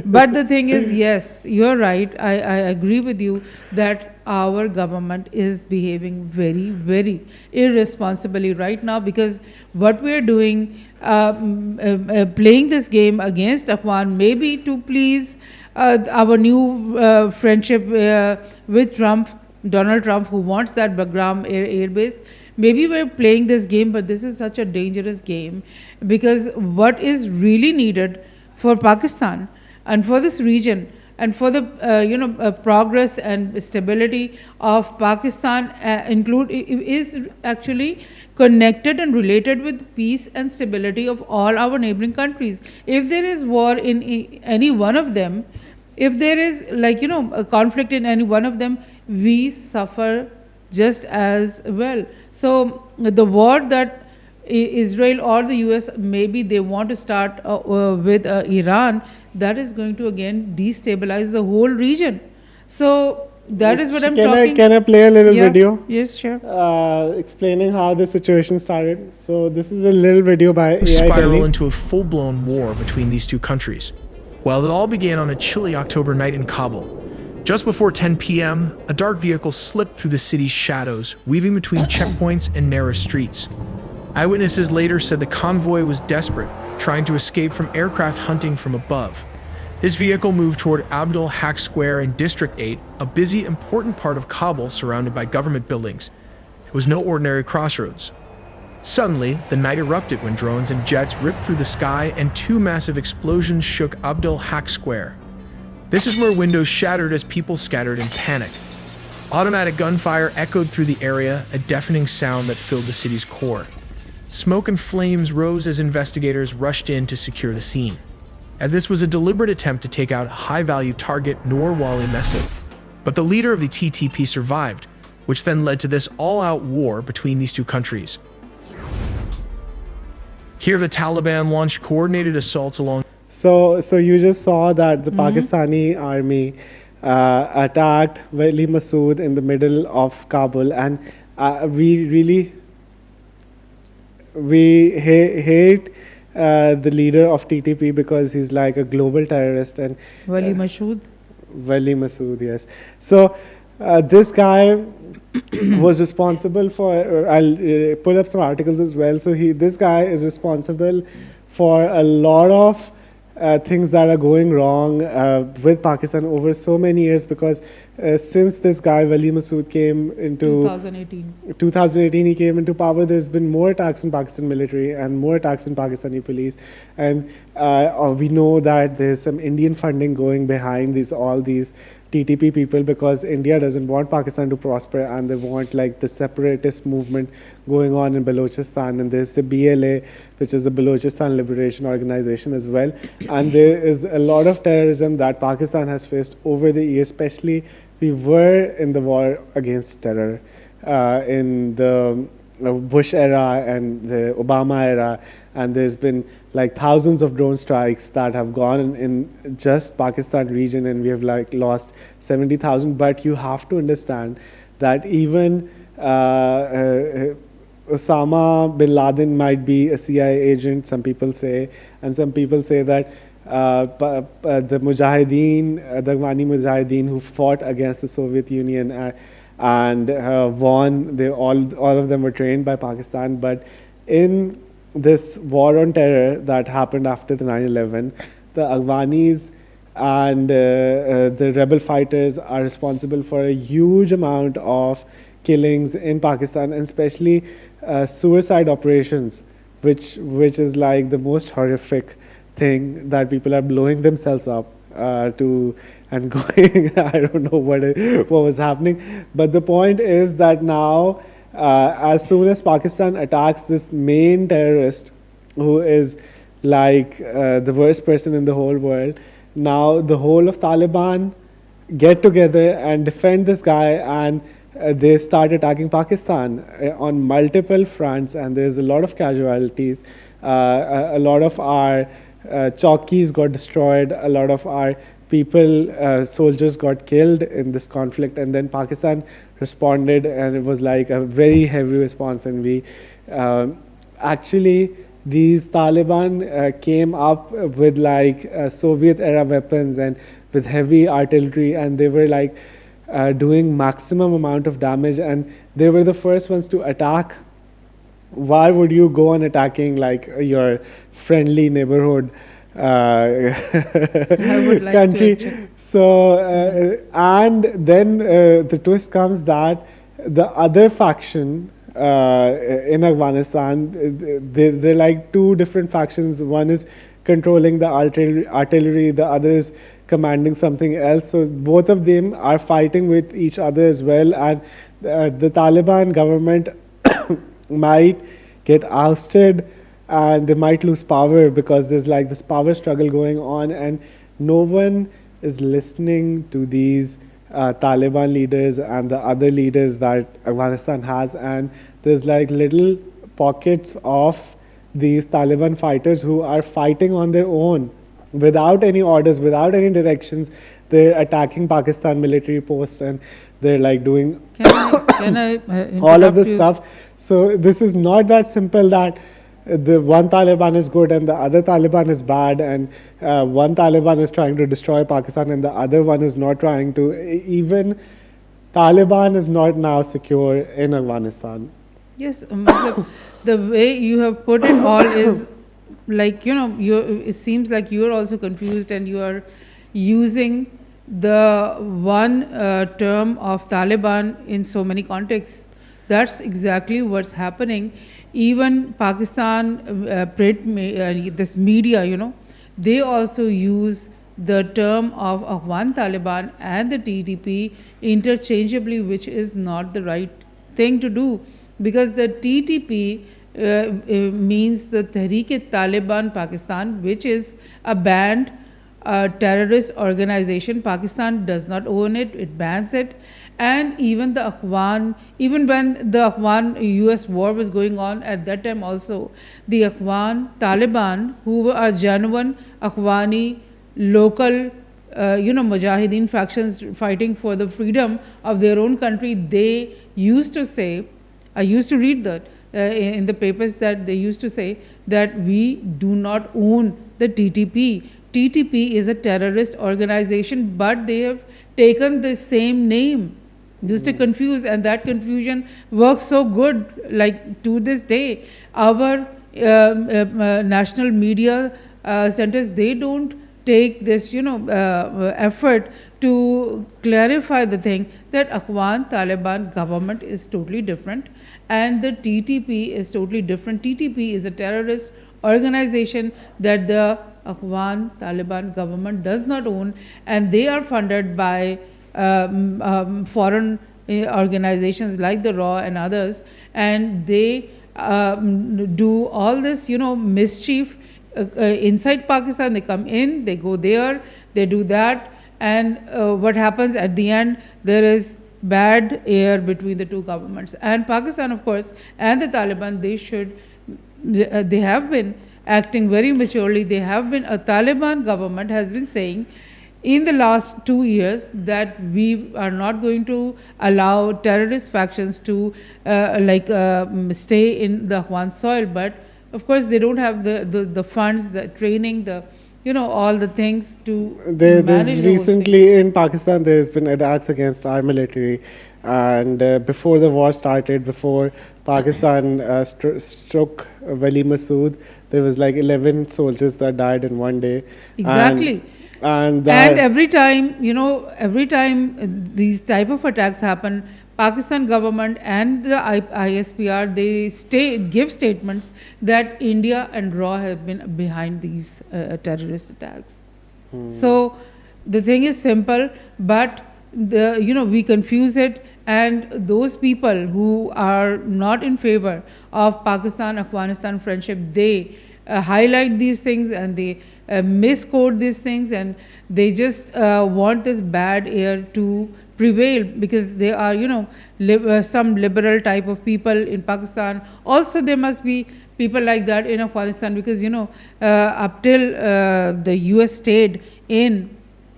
But the thing is, yes, you're right. I agree with you that our government is behaving very, very irresponsibly right now, because what we're doing, playing this game against Afghan, maybe to please our new friendship with Trump, Donald Trump, who wants that Bagram air base. Maybe we're playing this game, but this is such a dangerous game, because what is really needed for Pakistan and for this region and for the progress and stability of Pakistan is actually connected and related with peace and stability of all our neighboring countries. If there is war in any one of them, if there is a conflict in any one of them, we suffer just as well. So the war that Israel or the US, maybe they want to start with Iran, that is going to again destabilize the whole region. So that is what I'm talking. Can I play a little Yeah. video? Yes, sure. Explaining how the situation started. So this is a little video by AI Spiral Delhi. into a full-blown war between these two countries. Well, it all began on a chilly October night in Kabul. Just before 10 p.m., a dark vehicle slipped through the city's shadows, weaving between checkpoints and narrow streets. Eyewitnesses later said the convoy was desperate, trying to escape from aircraft hunting from above. This vehicle moved toward Abdul Haq Square in District 8, a busy, important part of Kabul surrounded by government buildings. It was no ordinary crossroads. Suddenly, the night erupted when drones and jets ripped through the sky and two massive explosions shook Abdul Haq Square. This is where windows shattered as people scattered in panic. Automatic gunfire echoed through the area, a deafening sound that filled the city's core. Smoke and flames rose as investigators rushed in to secure the scene, as this was a deliberate attempt to take out high-value target Noor Wali Mesud. But the leader of the TTP survived, which then led to this all-out war between these two countries. Here, the Taliban launched coordinated assaults along. So you just saw that the Pakistani army attacked Wali Masood in the middle of Kabul, and we hate the leader of TTP because he's like a global terrorist, and Wali Mashood. Wali Masood, yes. So this guy was responsible for. I'll pull up some articles as well. So this guy is responsible for a lot of things that are going wrong with Pakistan over so many years, because since this guy Wali Masood came into 2018 he came into power, there's been more attacks in Pakistan military and more attacks in Pakistani police, and we know that there's some Indian funding going behind all these TTP people, because India doesn't want Pakistan to prosper, and they want like the separatist movement going on in Balochistan, and there's the BLA, which is the Balochistan Liberation Organization as well, and there is a lot of terrorism that Pakistan has faced over the years. Especially we were in the war against terror in the Bush era and the Obama era, and there's been like thousands of drone strikes that have gone in just Pakistan region, and we have like lost 70,000. But you have to understand that even Osama bin Laden might be a CIA agent, some people say, and some people say that the Mujahideen, the Afghani Mujahideen who fought against the Soviet Union and won, all of them were trained by Pakistan. But in this war on terror that happened after the 9/11, the Afghanis and the rebel fighters are responsible for a huge amount of killings in Pakistan, and especially suicide operations, which is like the most horrific thing, that people are blowing themselves up to and going. I don't know what was happening, but the point is that now, as soon as Pakistan attacks this main terrorist, who is like the worst person in the whole world, now the whole of Taliban get together and defend this guy, and they start attacking Pakistan on multiple fronts, and there's a lot of casualties. A lot of our chowkis got destroyed, a lot of our people, soldiers got killed in this conflict, and then Pakistan responded, and it was like a very heavy response. And we actually, these Taliban came up with like Soviet era weapons and with heavy artillery, and they were like doing maximum amount of damage, and they were the first ones to attack. Why would you go on attacking like your friendly neighborhood country? So and then the twist comes that the other faction in Afghanistan, they're like two different factions. One is controlling the artillery, the other is commanding something else. So both of them are fighting with each other as well, and the Taliban government might get ousted, and they might lose power, because there's like this power struggle going on, and no one is listening to these Taliban leaders and the other leaders that Afghanistan has, and there's like little pockets of these Taliban fighters who are fighting on their own without any orders, without any directions. They're attacking Pakistan military posts, and they're like doing Can I all of interrupt this you? stuff. So this is not that simple that the one Taliban is good and the other Taliban is bad, and one Taliban is trying to destroy Pakistan and the other one is not trying to. Even Taliban is not now secure in Afghanistan. Yes, the way you have put it all is like, it seems like you're also confused and you are using the one term of Taliban in so many contexts. That's exactly what's happening. Even Pakistan this media, they also use the term of Afghan Taliban and the TTP interchangeably, which is not the right thing to do, because the TTP means the Tehreek-e-Taliban Pakistan, which is a banned terrorist organization. Pakistan does not own it, it bans it. And even the Afghan, even when the Afghan US war was going on at that time also, the Afghan Taliban, who are genuine Afghani local Mujahideen factions fighting for the freedom of their own country, they used to say, I used to read that in the papers, that they used to say that we do not own the TTP. TTP is a terrorist organization, but they have taken the same name just to confuse, and that confusion works so good. Like to this day, our national media centers, they don't take this effort to clarify the thing that Afghan Taliban government is totally different and the TTP is totally different. TTP is a terrorist organization that the Afghan Taliban government does not own, and they are funded by foreign organizations like the RAW and others, and they do all this mischief inside Pakistan. They come in, they go there, they do that, and what happens at the end, there is bad air between the two governments. And Pakistan, of course, and the Taliban, they have been acting very maturely. They have been, a Taliban government has been saying in the last 2 years that we are not going to allow terrorist factions to stay in the Afghan soil. But of course they don't have the funds, the training, the all the things to There's manage those recently in Pakistan, there's been attacks against our military, and before the war started, before Pakistan struck Wali Masood, there was like 11 soldiers that died in one day. Exactly. And every time these type of attacks happen, Pakistan government and the ISPR, they give statements that India and RAW have been behind these terrorist attacks. So the thing is simple, but we confuse it, and those people who are not in favor of Pakistan-Afghanistan friendship, they highlight these things and they misquote these things, and they just want this bad air to prevail because they are some liberal type of people in Pakistan. Also there must be people like that in Afghanistan, because up till the US stayed in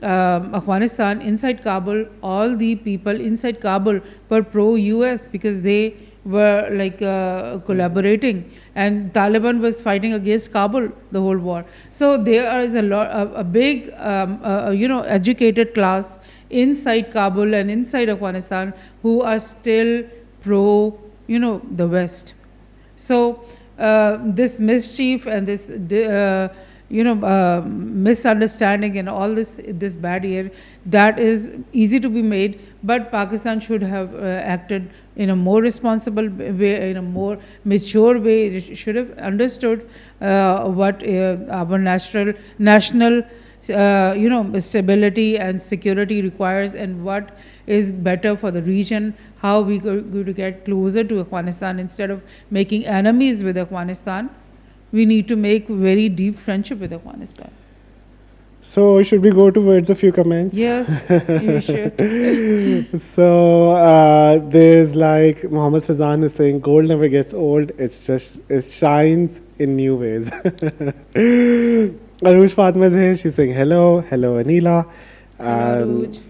Afghanistan, inside Kabul, all the people inside Kabul were pro-US because they were like collaborating, and Taliban was fighting against Kabul the whole war. So there is a big educated class inside Kabul and inside Afghanistan who are still pro the West. So this mischief and this misunderstanding and all this bad air, that is easy to be made, but Pakistan should have acted in a more responsible way, in a more mature way. It should have understood what our national stability and security requires, and what is better for the region, how we going to get closer to Afghanistan. Instead of making enemies with Afghanistan, we need to make very deep friendship with Afghanistan. So should we go towards a few comments? Yes, you should. So there's like Mohammed Fazan is saying gold never gets old. It's just it shines in new ways. Arush Fatma is here. She's saying hello, hello Anila. Hello, And Aruj.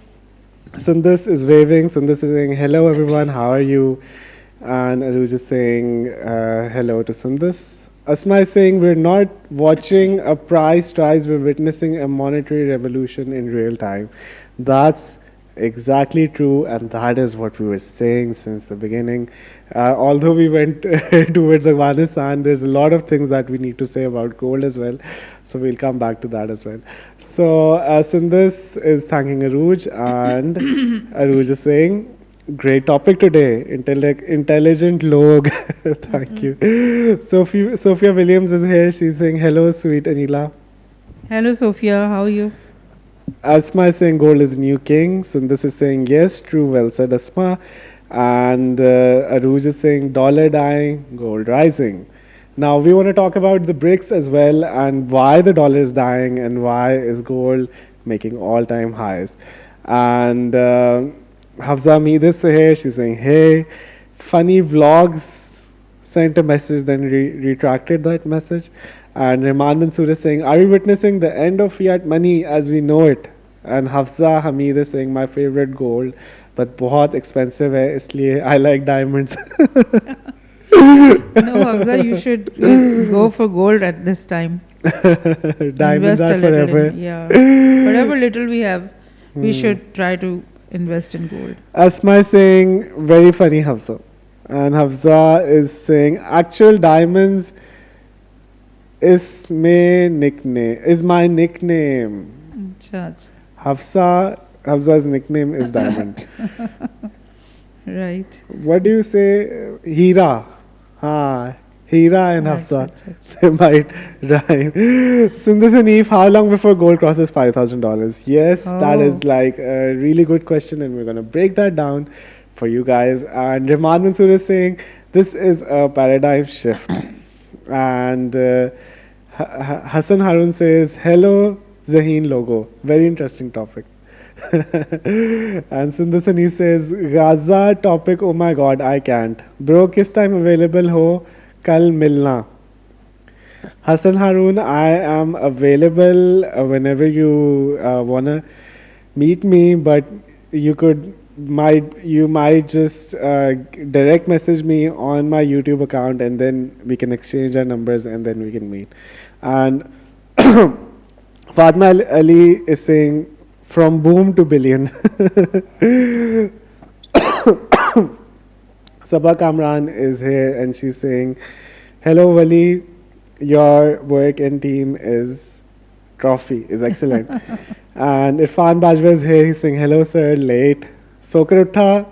Sundas is waving. Sundas is saying hello everyone. How are you? And Aruj is saying hello to Sundas. Asma is saying we're not watching a price rise, we're witnessing a monetary revolution in real time. That's exactly true, and that is what we were saying since the beginning. Although we went towards Afghanistan, there's a lot of things that we need to say about gold as well. So we'll come back to that as well. So Sundas is thanking Aruj, and Aruj is saying, great topic today. Intelligent log. Thank you. Sophia Williams is here. She's saying, hello, sweet Anila. Hello, Sophia. How are you? Asma is saying gold is the new king. Sundas is saying yes, true, well said, Asma. And Aruj is saying dollar dying, gold rising. Now we want to talk about the BRICS as well and why the dollar is dying and why is gold making all-time highs. And Hafza Meed is here. She's saying, hey, funny vlogs, sent a message, then retracted that message. And Rahman Mansoor is saying, are we witnessing the end of fiat money as we know it? And Hafza Hamid is saying, my favorite gold, but बहुत expensive है, इसलिए I like diamonds. No, Hafza, you should go for gold at this time. Diamonds Invest are a little forever. yeah. Whatever little we have, we should try to invest in gold. Asma is saying, very funny Hafza. And Hafza is saying, actual diamonds is my nickname. Acha, acha. Hafza's nickname is Diamond. Right. What do you say? Hira. Ah, Hira and Hafsa. Acha, acha. They might rhyme. Sundar Sanif, how long before gold crosses $5,000? Yes, that Oh. is like a really good question, and we're going to break that down for you guys. And Rahman Mansoor is saying this is a paradigm shift. And Hassan Harun says, hello, Zaheen logo. Very interesting topic. And Sundar Sani says, Gaza topic, oh my god, I can't. Bro, किस time available हो? कल मिलना. Hassan Harun, I am available whenever you wanna meet me, but you might just direct message me on my YouTube account, and then we can exchange our numbers, and then we can meet. And Fatma Ali is saying, from boom to billion. Sabah Kamran is here and she's saying, hello Wali, your work and team is trophy, is excellent. And Irfan Bajwa is here, he's saying, hello sir, late. Sokar utha,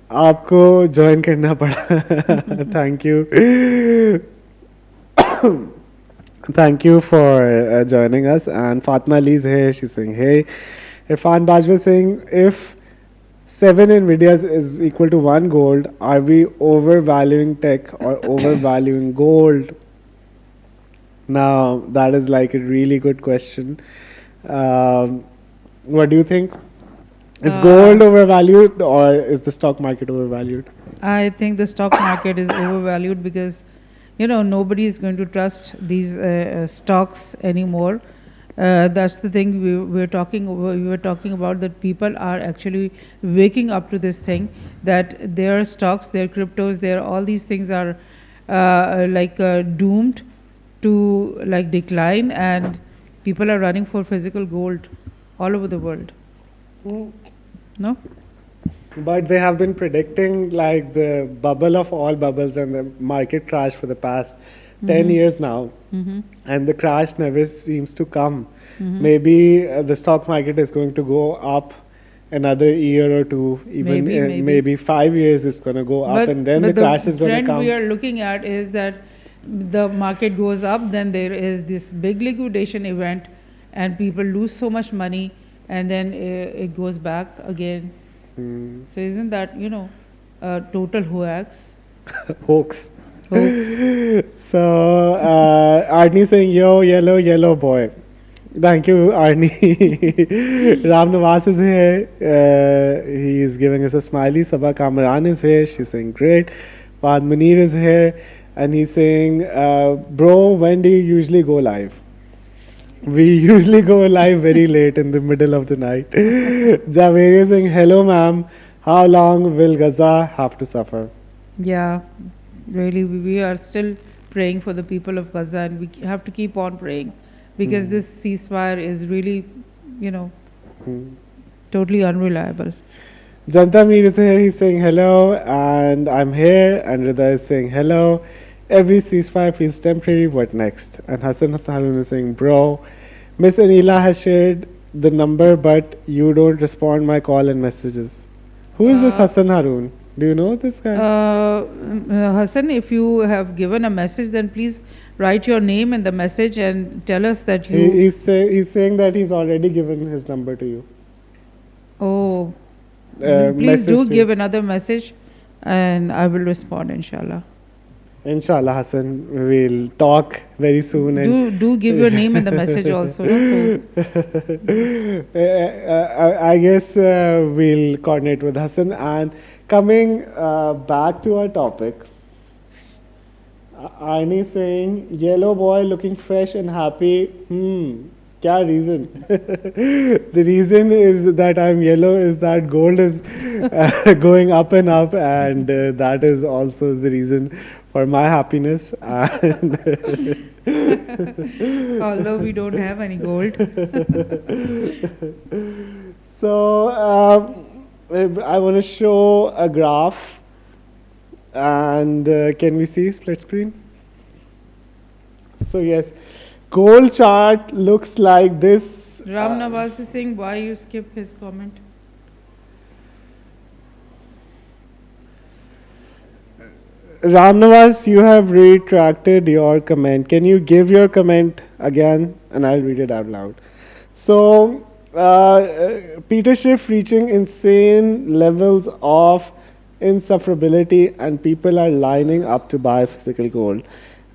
aapko join karna pada. Thank you. Thank you for joining us. And Fatma Ali is here, she's saying, hey. Irfan Bajwa saying, if 7 Nvidias is equal to 1 gold, are we overvaluing tech or overvaluing gold? Now, that is like a really good question. What do you think? Is gold overvalued or is the stock market overvalued? I think the stock market is overvalued because, nobody is going to trust these stocks anymore. That's the thing we were talking about, that people are actually waking up to this thing, that their stocks, their cryptos, their all these things are doomed to decline, and people are running for physical gold all over the world. No? But they have been predicting like the bubble of all bubbles and the market crash for the past 10 years now. And the crash never seems to come. Maybe the stock market is going to go up another year or two, even maybe 5 years it's going to go up, and then the crash is going to come. The trend we are looking at is that the market goes up, then there is this big liquidation event, and people lose so much money, and then it goes back again. So isn't that, a total hoax? Hoax. Hoax. So Arnie saying, yo, yellow boy. Thank you, Arnie. Ram Nawaz is here. He is giving us a smiley. Sabah Kamran is here. She's saying great. Fahad Munir is here. And he's saying, bro, when do you usually go live? We usually go live very late in the middle of the night. Javed is saying, hello, ma'am. How long will Gaza have to suffer? Yeah, really, we are still praying for the people of Gaza, and we have to keep on praying because this ceasefire is really, you know, totally unreliable. Janta Mir is here, he's saying hello, and I'm here, and Rida is saying hello. Every ceasefire feels temporary, what next? And Hassan Harun is saying, bro, Miss Anila has shared the number, but you don't respond my call and messages. Who is this Hassan Harun? Do you know this guy? Hassan, if you have given a message, then please write your name in the message and tell us that you. He's saying that he's already given his number to you. Oh, please do give another message, and I will respond, inshallah. Inshallah, Hassan, we'll talk very soon. Do give your name in the message also. No? So I guess we'll coordinate with Hassan. And coming back to our topic, Arnie saying, yellow boy looking fresh and happy. Kya reason? The reason is that I'm yellow is that gold is going up and up, and that is also the reason for my happiness. Although we don't have any gold. So I want to show a graph, and can we see split screen? So yes, gold chart looks like this. Ram Nawaz is saying why you skip his comment. Ram Nawaz, you have retracted your comment. Can you give your comment again? And I'll read it out loud. So, Peter Schiff reaching insane levels of insufferability, and people are lining up to buy physical gold.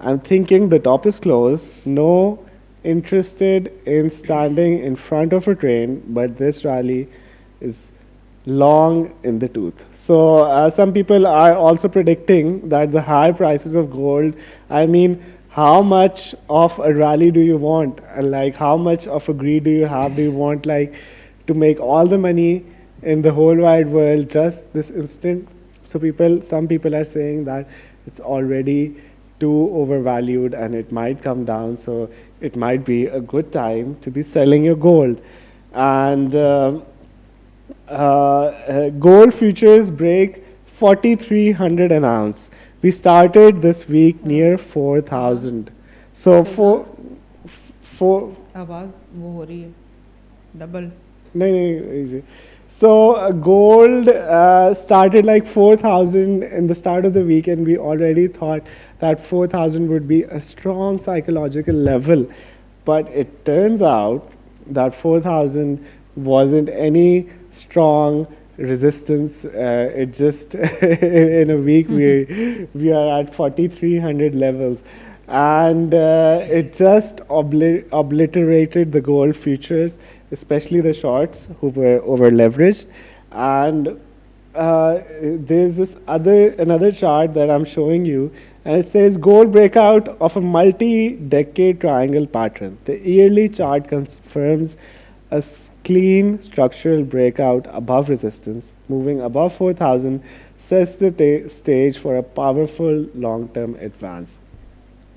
I'm thinking the top is closed. No interested in standing in front of a train, but this rally is long in the tooth. So some people are also predicting that the high prices of gold, I mean, how much of a rally do you want? Like, how much of a greed do you have? Do you want, like, to make all the money in the whole wide world just this instant? So some people are saying that it's already too overvalued and it might come down. So it might be a good time to be selling your gold. And gold futures break 4,300 an ounce. We started this week near 4,000. So four. आवाज वो हो रही है double. No, easy. So gold started like 4,000 in the start of the week, and we already thought that 4,000 would be a strong psychological level. But it turns out that 4,000 wasn't any strong resistance. It just in a week we are at 4,300 levels, and it just obliterated the gold futures, especially the shorts who were over leveraged. And there's this another chart that I'm showing you, and it says gold breakout of a multi-decade triangle pattern. The yearly chart confirms a clean structural breakout above resistance, moving above 4,000, sets the stage for a powerful long-term advance.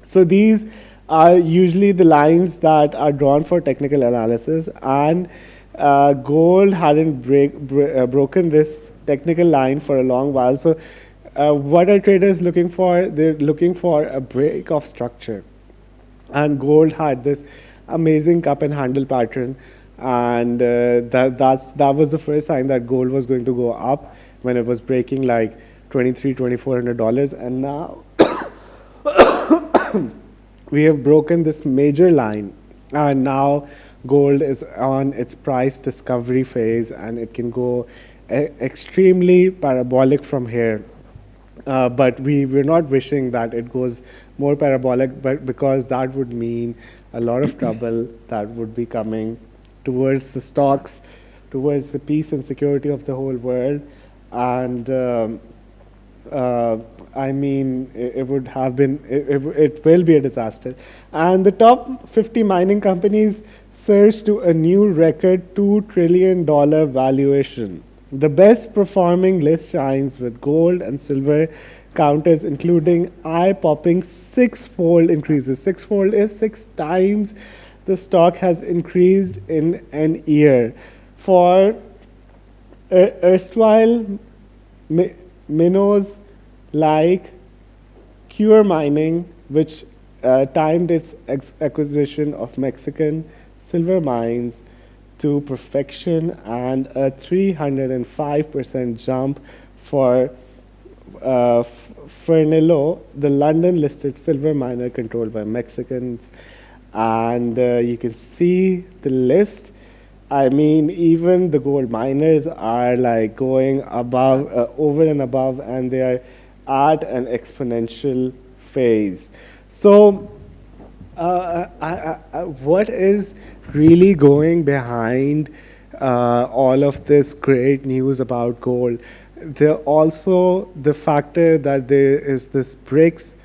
So these are usually the lines that are drawn for technical analysis, and gold hadn't broken this technical line for a long while. So what are traders looking for? They're looking for a break of structure, and gold had this amazing cup and handle pattern, and that was the first sign that gold was going to go up when it was breaking like $2,300-$2,400, and now we have broken this major line, and now gold is on its price discovery phase, and it can go extremely parabolic from here. But we're not wishing that it goes more parabolic, but because that would mean a lot of trouble that would be coming towards the stocks, towards the peace and security of the whole world. And uh, I mean, it would have been, it will be a disaster. And the top 50 mining companies surged to a new record $2 trillion valuation. The best performing list shines with gold and silver counters, including eye popping six-fold increases. Six-fold is 6 times the stock has increased in an year. For erstwhile minnows like Cure Mining, which timed its acquisition of Mexican silver mines to perfection, and a 305% jump for Fernilo, the London listed silver miner controlled by Mexicans. And you can see the list. I mean, even the gold miners are like going above, over and above, and they are at an exponential phase. So, what is really going behind all of this great news about gold? There also the factor that there is this BRICS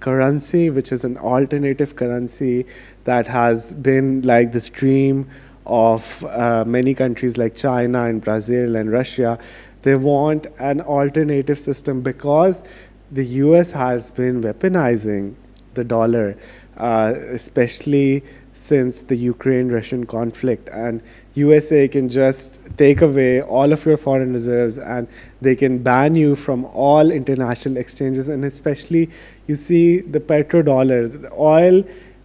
currency, which is an alternative currency that has been like the stream of many countries like China and Brazil and Russia. They want an alternative system because the US has been weaponizing the dollar, especially since the Ukraine-Russian conflict. And USA can just take away all of your foreign reserves, and they can ban you from all international exchanges. And especially, you see the petrodollar, the oil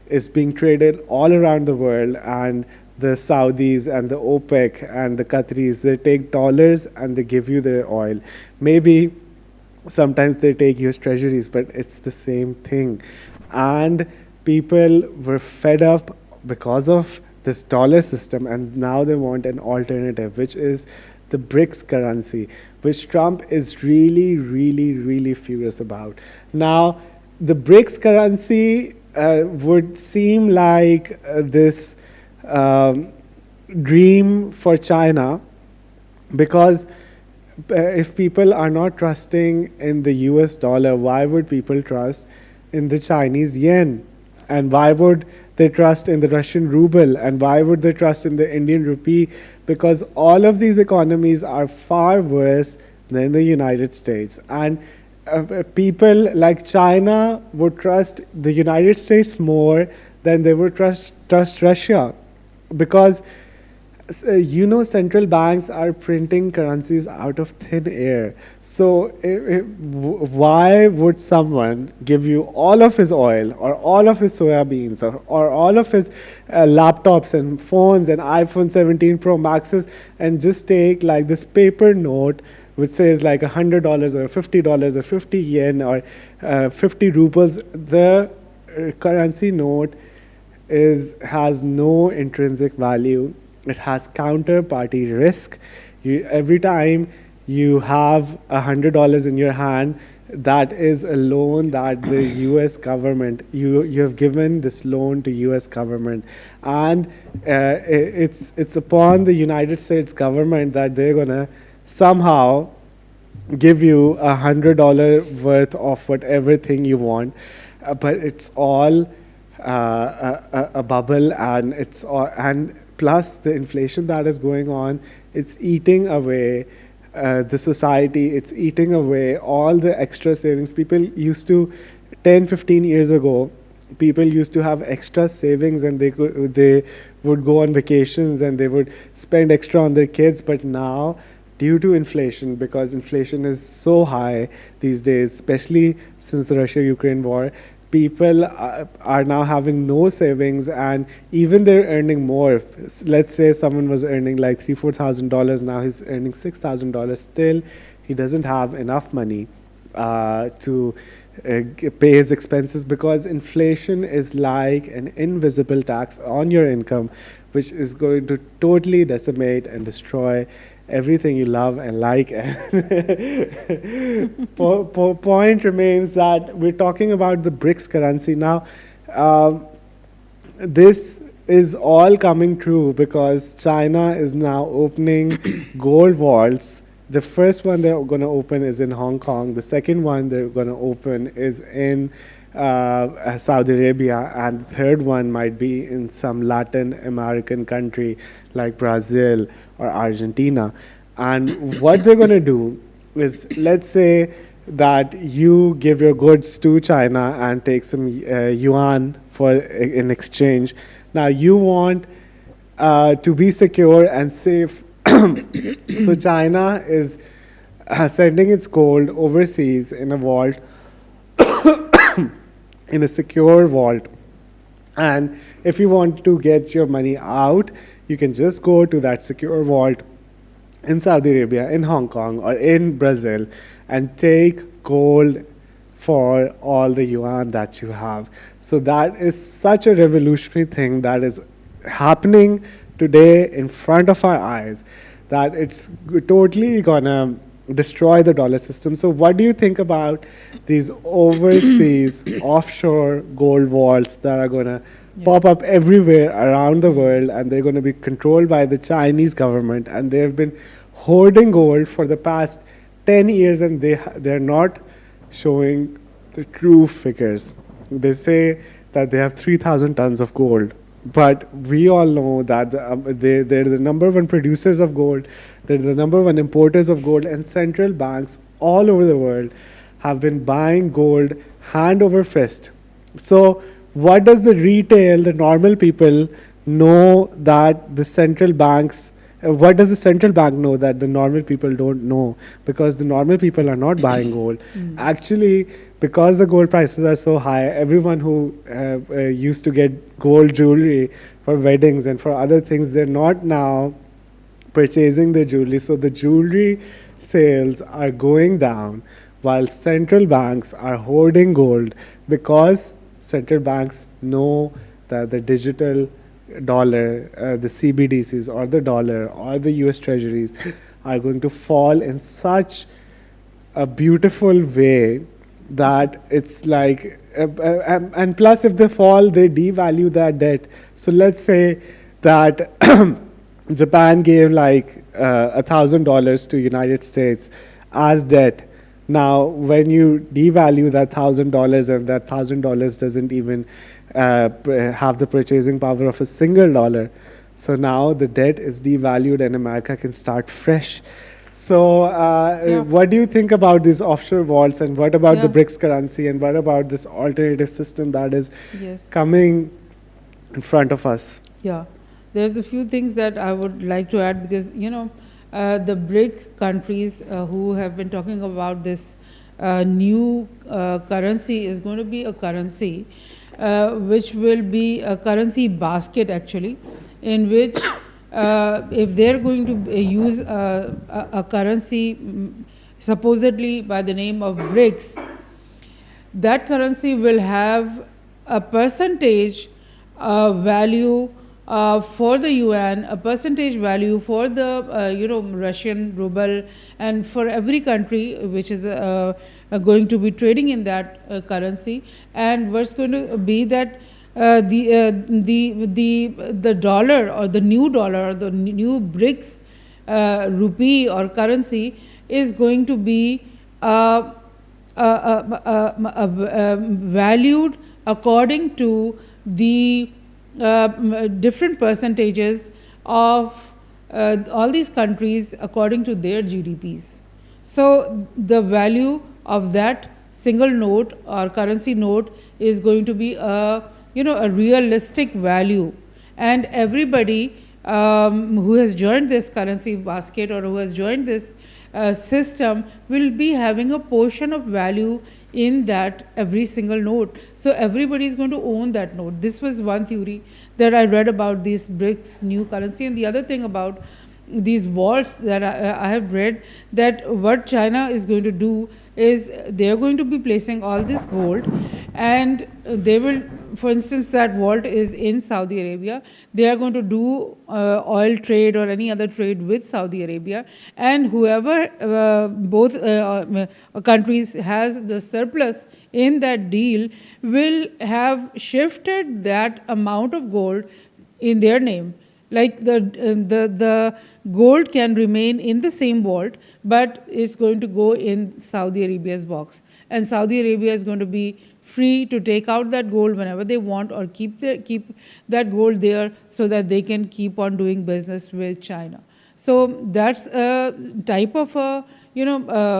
is being traded all around the world, and the Saudis and the OPEC and the Qataris, they take dollars and they give you their oil. Maybe sometimes they take US treasuries, but it's the same thing. And people were fed up because of this dollar system, and now they want an alternative, which is the BRICS currency, which Trump is really, really, really furious about. Now, the BRICS currency would seem like this dream for China, because if people are not trusting in the US dollar, why would people trust in the Chinese yen? And why would they trust in the Russian ruble? And why would they trust in the Indian rupee? Because all of these economies are far worse than the United States. And people like China would trust the United States more than they would trust Russia. Because central banks are printing currencies out of thin air. So why would someone give you all of his oil or all of his soya beans or all of his laptops and phones and iPhone 17 Pro Maxes and just take like this paper note which says like $100 or $50 or 50 yen or 50 rubles? The currency note has no intrinsic value. It has counterparty risk. Every time you have $100 in your hand, that is a loan that the U.S. government, you have given this loan to U.S. government, and it's upon the United States government that they're gonna somehow give you $100 worth of whatever thing you want, but it's all a bubble, and it's all, and plus the inflation that is going on, it's eating away the society, it's eating away all the extra savings. People used to, 10, 15 years ago, people used to have extra savings, and they would go on vacations and they would spend extra on their kids. But now, due to inflation, because inflation is so high these days, especially since the Russia-Ukraine war, people are now having no savings, and even they're earning more. Let's say someone was earning like $3,000-4,000, now he's earning $6,000. Still, he doesn't have enough money to pay his expenses, because inflation is like an invisible tax on your income, which is going to totally decimate and destroy everything you love and like. Point remains that we're talking about the BRICS currency now. this is all coming true because China is now opening gold vaults. The first one they're going to open is in Hong Kong. The second one they're going to open is in Saudi Arabia, and the third one might be in some Latin American country like Brazil or Argentina. And what they're going to do is, let's say that you give your goods to China and take some yuan for in exchange. Now you want to be secure and safe. So China is sending its gold overseas in a vault, in a secure vault. And if you want to get your money out, you can just go to that secure vault in Saudi Arabia, in Hong Kong, or in Brazil, and take gold for all the yuan that you have. So that is such a revolutionary thing that is happening today in front of our eyes, that it's totally gonna destroy the dollar system. So what do you think about these overseas offshore gold vaults that are gonna pop up everywhere around the world, and they're going to be controlled by the Chinese government, and they've been hoarding gold for the past 10 years, and they're not showing the true figures. They say that they have 3,000 tons of gold, but we all know that they're the number one producers of gold, they're the number one importers of gold, and central banks all over the world have been buying gold hand over fist. So what does the retail, the normal people know that the central banks, what does the central bank know that the normal people don't know? Because the normal people are not buying gold. Actually, because the gold prices are so high, everyone who used to get gold jewelry for weddings and for other things, they're not now purchasing the jewelry. So the jewelry sales are going down while central banks are hoarding gold, because central banks know that the digital dollar, the CBDCs or the dollar or the US treasuries are going to fall in such a beautiful way that it's like, and plus if they fall, they devalue that debt. So let's say that Japan gave like $1,000 to United States as debt. Now, when you devalue that $1,000 and that $1,000 doesn't even have the purchasing power of a single dollar, so now the debt is devalued and America can start fresh. So, what do you think about these offshore vaults, and what about the BRICS currency, and what about this alternative system that is coming in front of us? Yeah, there's a few things that I would like to add, because the BRICS countries who have been talking about this new currency is going to be a currency which will be a currency basket actually, in which if they're going to use a currency supposedly by the name of BRICS, that currency will have a percentage value for the yuan, a percentage value for the Russian ruble, and for every country which is going to be trading in that currency. And what's going to be that the dollar, or the new dollar, or the new BRICS rupee or currency is going to be valued according to the different percentages of all these countries according to their GDPs. So the value of that single note or currency note is going to be a realistic value, and everybody who has joined this currency basket or who has joined this system will be having a portion of value in that every single note. So everybody is going to own that note. This was one theory that I read about this BRICS new currency. And the other thing about these vaults that I have read, that what China is going to do is they are going to be placing all this gold, and they will for instance, that vault is in Saudi Arabia. They are going to do oil trade or any other trade with Saudi Arabia, and whoever both countries has the surplus in that deal will have shifted that amount of gold in their name. Like the gold can remain in the same vault, but it's going to go in Saudi Arabia's box, and Saudi Arabia is going to be free to take out that gold whenever they want, or keep that gold there so that they can keep on doing business with China. So that's a type of a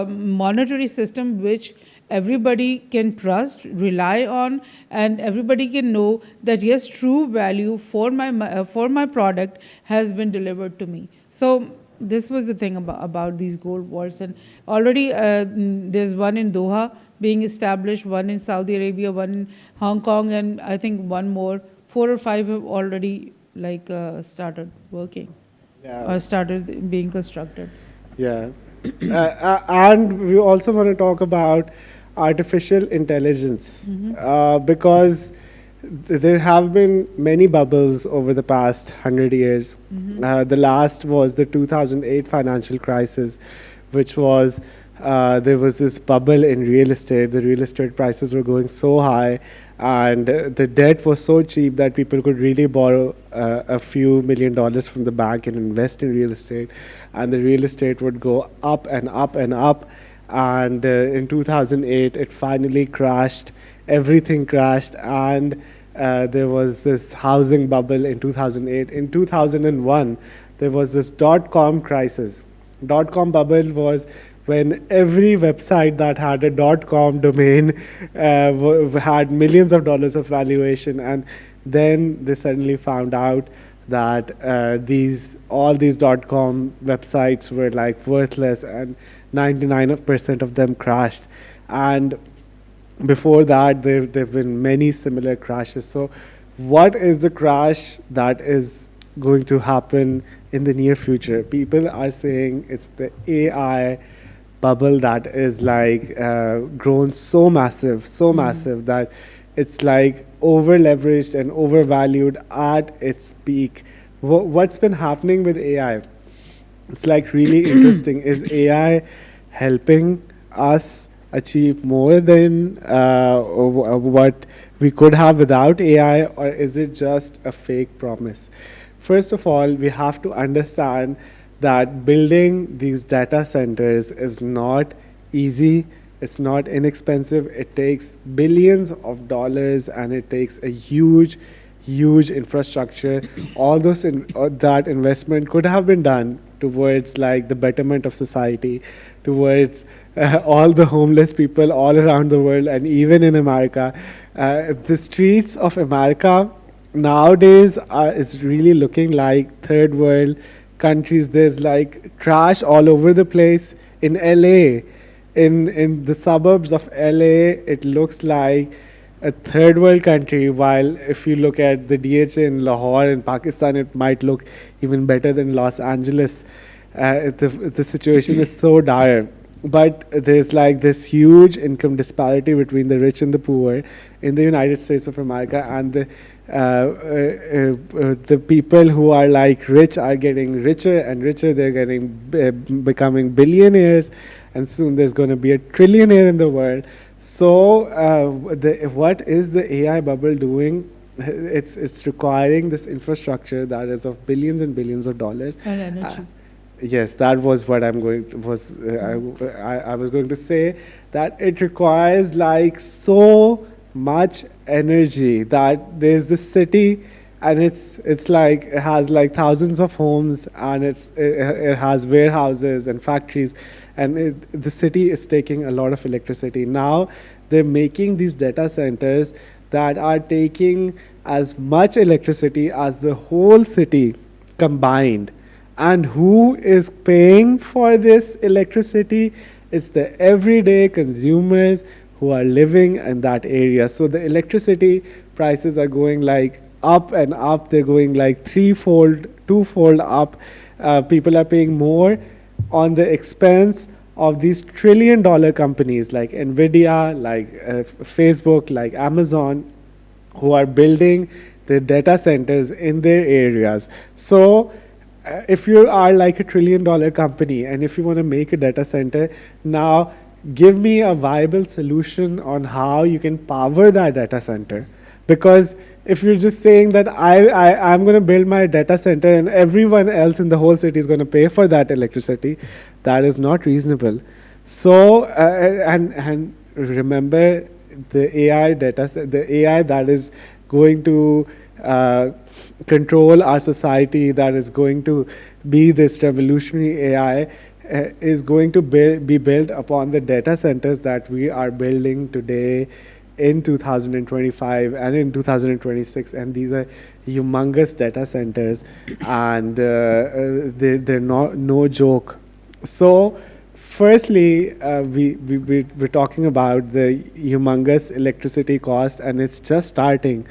monetary system which everybody can trust, rely on, and everybody can know that yes, true value for my product has been delivered to me. So this was the thing about these gold vaults, and already there's one in Doha being established, one in Saudi Arabia, one in Hong Kong, and I think one more. 4 or 5 have already started working, or started being constructed. Yeah. And we also want to talk about artificial intelligence, because there have been many bubbles over the past 100 years. The last was the 2008 financial crisis, which was there was this bubble in real estate. The real estate prices were going so high, and the debt was so cheap that people could really borrow a few $1 million from the bank and invest in real estate, and the real estate would go up and up and up. And in 2008, it finally crashed. Everything crashed, and there was this housing bubble in 2008. In 2001, there was this dot-com crisis. Dot-com bubble was when every website that had a .com domain had millions of dollars of valuation, and then they suddenly found out that all these .com websites were like worthless, and 99% of them crashed. And before that, there've been many similar crashes. So what is the crash that is going to happen in the near future? People are saying it's the AI bubble that is like grown so massive that it's like over leveraged and overvalued at its peak. What's been happening with AI? It's like really interesting. Is AI helping us achieve more than what we could have without AI, or is it just a fake promise? First of all, we have to understand that building these data centers is not easy. It's not inexpensive. It takes billions of dollars, and it takes a huge infrastructure. All that investment could have been done towards like the betterment of society, towards all the homeless people all around the world, and even in America. The streets of America nowadays is really looking like third world countries. There's like trash all over the place. In LA, in the suburbs of LA, it looks like a third world country, while if you look at the DHA in Lahore in Pakistan, it might look even better than Los Angeles. The situation is so dire. But there's like this huge income disparity between the rich and the poor in the United States of America, and the people who are like rich are getting richer and richer. They're becoming billionaires, and soon there's going to be a trillionaire in the world. So what is the AI bubble doing? It's requiring this infrastructure that is of billions and billions of dollars. And energy. Yes, that was what I was going to say, that it requires like so much energy that there's this city, and it's like it has like thousands of homes, and it has warehouses and factories, and the city is taking a lot of electricity. Now they're making these data centers that are taking as much electricity as the whole city combined. And who is paying for this electricity? It's the everyday consumers who are living in that area. So the electricity prices are going like up and up. They're going like threefold, twofold up. People are paying more on the expense of these trillion-dollar companies like Nvidia, like Facebook, like Amazon. who are building the data centers in their areas. So if you are like a $1 trillion company and if you want to make a data center, now give me a viable solution on how you can power that data center. Because if you're just saying that I'm going to build my data center and everyone else in the whole city is going to pay for that electricity, that is not reasonable. So, and remember the AI the AI that is going to control our society, that is going to be this revolutionary AI, is going to be built upon the data centers that we are building today in 2025 and in 2026, and these are humongous data centers, and they're no joke. So firstly, we're talking about the humongous electricity cost, and it's just starting,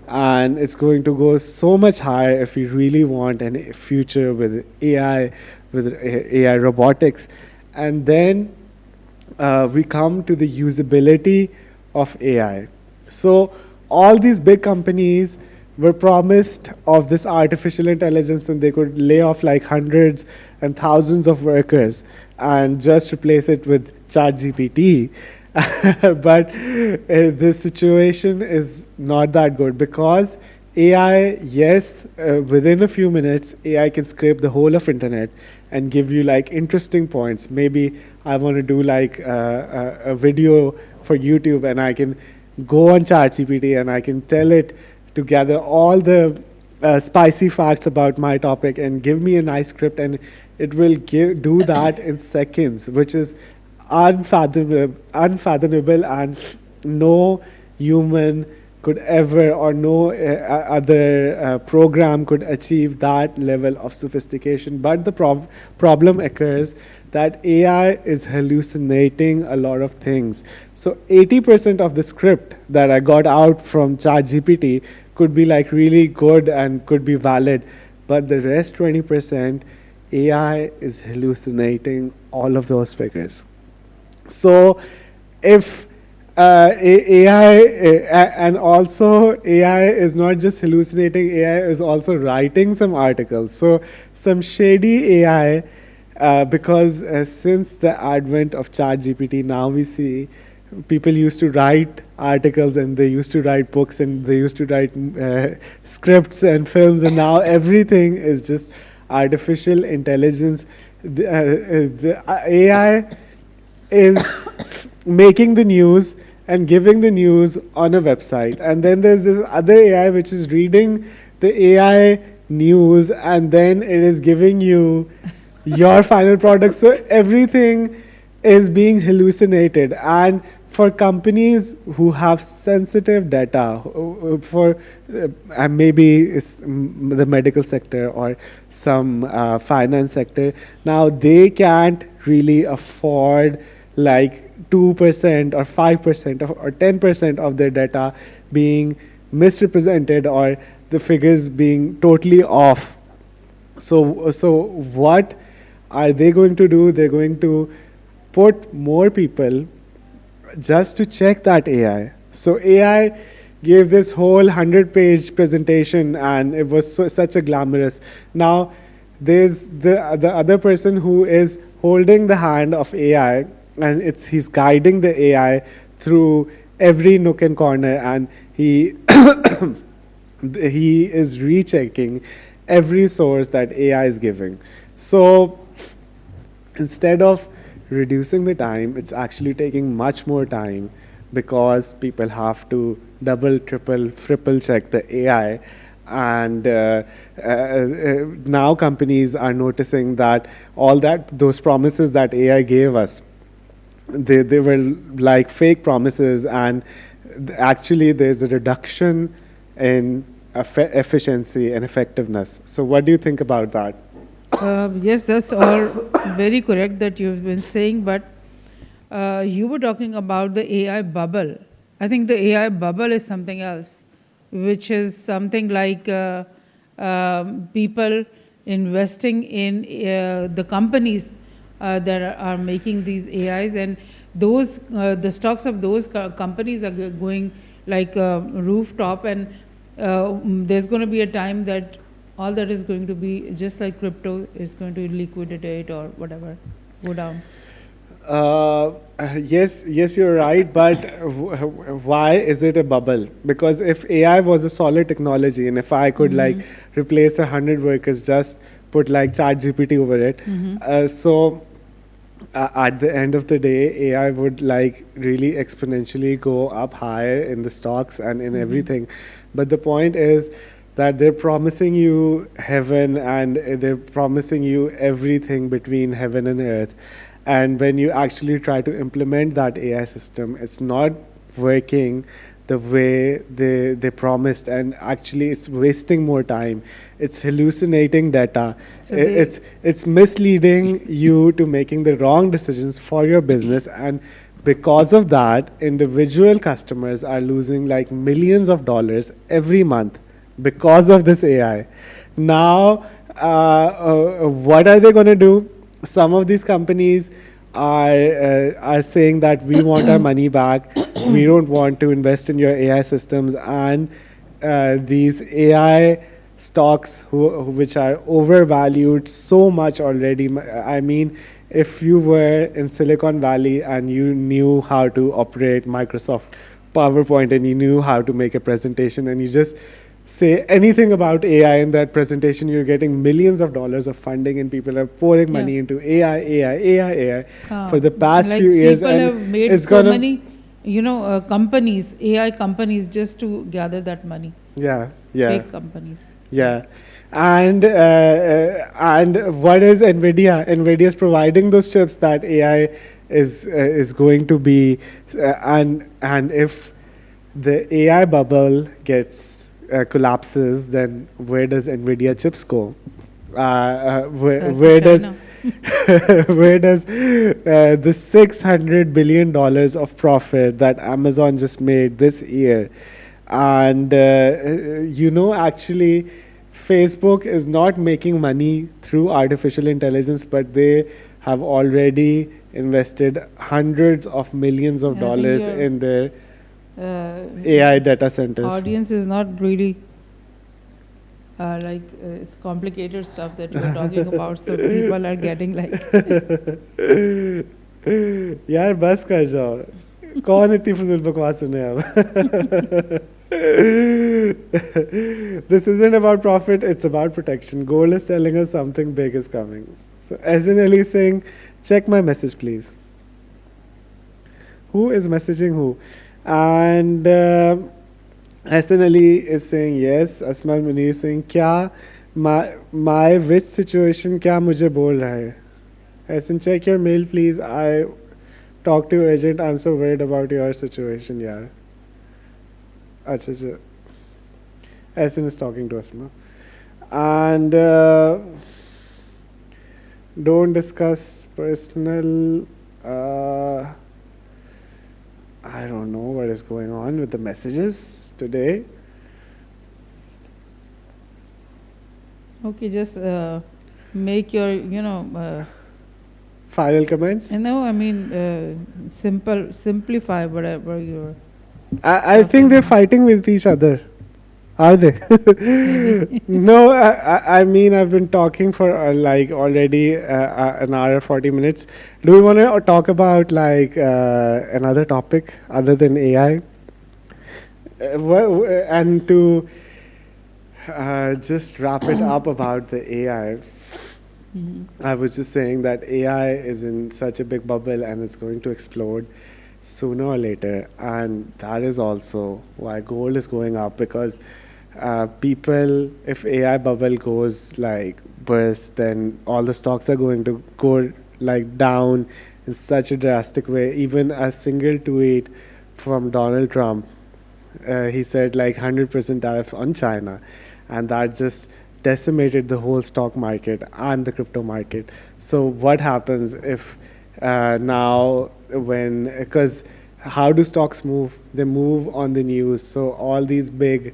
and it's going to go so much higher if we really want a future with AI, with AI robotics. And then we come to the usability of AI. So all these big companies were promised of this artificial intelligence, and they could lay off like hundreds and thousands of workers and just replace it with ChatGPT. But the situation is not that good, because AI, yes, within a few minutes, AI can scrape the whole of internet and give you like interesting points. Maybe I want to do like a video for YouTube, and I can go on ChatGPT and I can tell it to gather all the spicy facts about my topic and give me a nice script, and it will do that in seconds, which is unfathomable, and no human could ever, or no other program could achieve that level of sophistication. But the problem occurs that AI is hallucinating a lot of things. So 80% of the script that I got out from ChatGPT could be like really good and could be valid, but the rest 20%, AI is hallucinating all of those figures. So if AI, and also AI is not just hallucinating, AI is also writing some articles. So some shady AI, because since the advent of ChatGPT, now we see people used to write articles, and they used to write books, and they used to write scripts and films, and now everything is just artificial intelligence. The AI is making the news and giving the news on a website, and then there's this other AI which is reading the AI news, and then it is giving you your final product. So everything is being hallucinated, and for companies who have sensitive data, for maybe it's the medical sector or some finance sector, now they can't really afford like 2% or 5% or 10% of their data being misrepresented, or the figures being totally off. So what are they going to do? They're going to put more people just to check that AI. So AI gave this whole 100-page presentation, and it was such a glamorous. Now there's the other person who is holding the hand of AI, and he's guiding the AI through every nook and corner, and he he is rechecking every source that AI is giving. So instead of reducing the time, it's actually taking much more time, because people have to double, triple check the AI. And now companies are noticing that those promises that AI gave us, they were like fake promises, and actually there's a reduction in efficiency and effectiveness. So what do you think about that? Yes, that's all very correct that you've been saying, but you were talking about the AI bubble. I think the AI bubble is something else, which is something like people investing in the companies that are making these AIs, and those the stocks of those companies are going like a rooftop, and there's going to be a time that all that is going to be just like crypto is going to liquidate or whatever, go down. Yes, you're right. But why is it a bubble? Because if AI was a solid technology, and if I could like replace 100 workers, just put like Chat GPT over it, so at the end of the day, AI would like really exponentially go up higher in the stocks and in everything. But the point is that they're promising you heaven, and they're promising you everything between heaven and earth. And when you actually try to implement that AI system, it's not working the way they promised, and actually it's wasting more time. It's hallucinating data. So they- It's misleading you to making the wrong decisions for your business, and because of that, individual customers are losing like millions of dollars every month because of this AI. Now, what are they going to do? Some of these companies are saying that we want our money back. We don't want to invest in your AI systems, and these AI stocks which are overvalued so much already. I mean, if you were in Silicon Valley and you knew how to operate Microsoft PowerPoint and you knew how to make a presentation, and you just say anything about AI in that presentation, you're getting millions of dollars of funding, and people are pouring money Yeah. into AI Ah, for the past like few years. people have And made it's so gonna, many, companies, AI companies, just to gather that money. yeah, yeah. Fake companies. Yeah, and what is Nvidia? Nvidia is providing those chips that AI is going to be, and if the AI bubble gets collapses, then where does Nvidia chips go? Where does China. where does the $600 billion of profit that Amazon just made this year? And actually, Facebook is not making money through artificial intelligence, but they have already invested hundreds of millions of I think dollars your in their uh, AI data centers. audience is not really it's complicated stuff that you're talking about, so people are getting like यार बस कर जाओ, कौन इतनी फजूल बकवास सुने अब? This isn't about profit, it's about protection. Gold is telling us something big is coming. So Azin Ali is saying, check my message please. Who is messaging who? And Hassan Ali is saying yes. Asmal Munir is saying क्या my which situation क्या मुझे बोल रहा है? Hassan, check your mail please. I talk to your agent. I'm so worried about your situation यार. अच्छा अच्छा. Hassan is talking to Asma. And don't discuss personal. I don't know what is going on with the messages today. okay, just make your Final comments. I mean simplify whatever you're I think they're fighting with each other. Are they? No, I mean, I've been talking for like already an hour, 40 minutes. Do we want to talk about like another topic other than AI? And to just wrap it up about the AI, I was just saying that AI is in such a big bubble and it's going to explode sooner or later. And that is also why gold is going up, because people, if AI bubble goes like burst, then all the stocks are going to go like down in such a drastic way. Even a single tweet from Donald Trump, he said like 100% tariff on China, and that just decimated the whole stock market and the crypto market. So what happens if now when, because how do stocks move? They move on the news. So all these big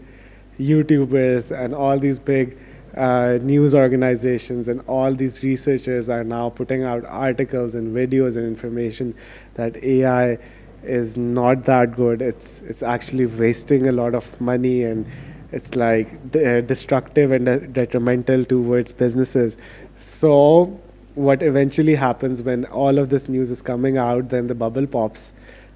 YouTubers and all these big news organizations and all these researchers are now putting out articles and videos and information that AI is not that good. It's actually wasting a lot of money, and it's like destructive and detrimental towards businesses. So what eventually happens when all of this news is coming out, then the bubble pops,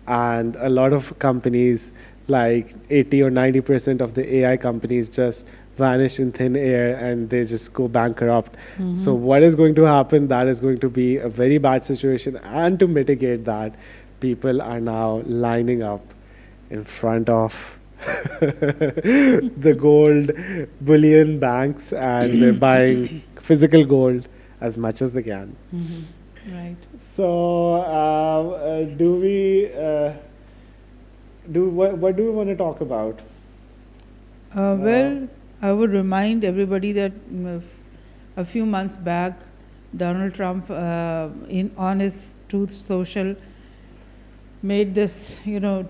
and a lot of companies, like 80 or 90% of the AI companies, just vanish in thin air and they just go bankrupt. So what is going to happen? That is going to be a very bad situation, and to mitigate that, people are now lining up in front of the gold bullion banks, and they're buying physical gold as much as they can. Right. So, do we do what do we want to talk about? Well, I would remind everybody that a few months back, Donald Trump, on his Truth Social, made this,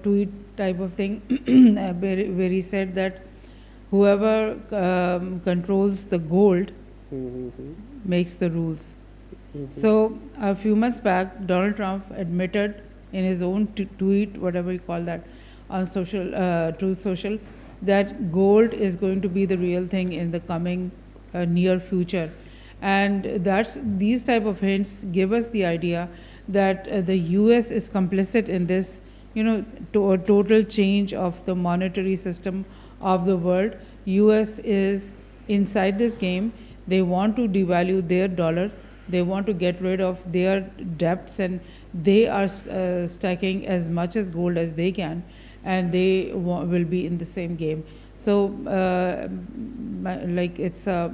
tweet type of thing, where he said that whoever controls the gold makes the rules. So a few months back, Donald Trump admitted in his own tweet, whatever you call that, on Truth Social, that gold is going to be the real thing in the coming near future. And these type of hints give us the idea that the US is complicit in this, total change of the monetary system of the world. US is inside this game. They want to devalue their dollar. They want to get rid of their debts, and they are stacking as much as gold as they can, and they will be in the same game. So, like it's a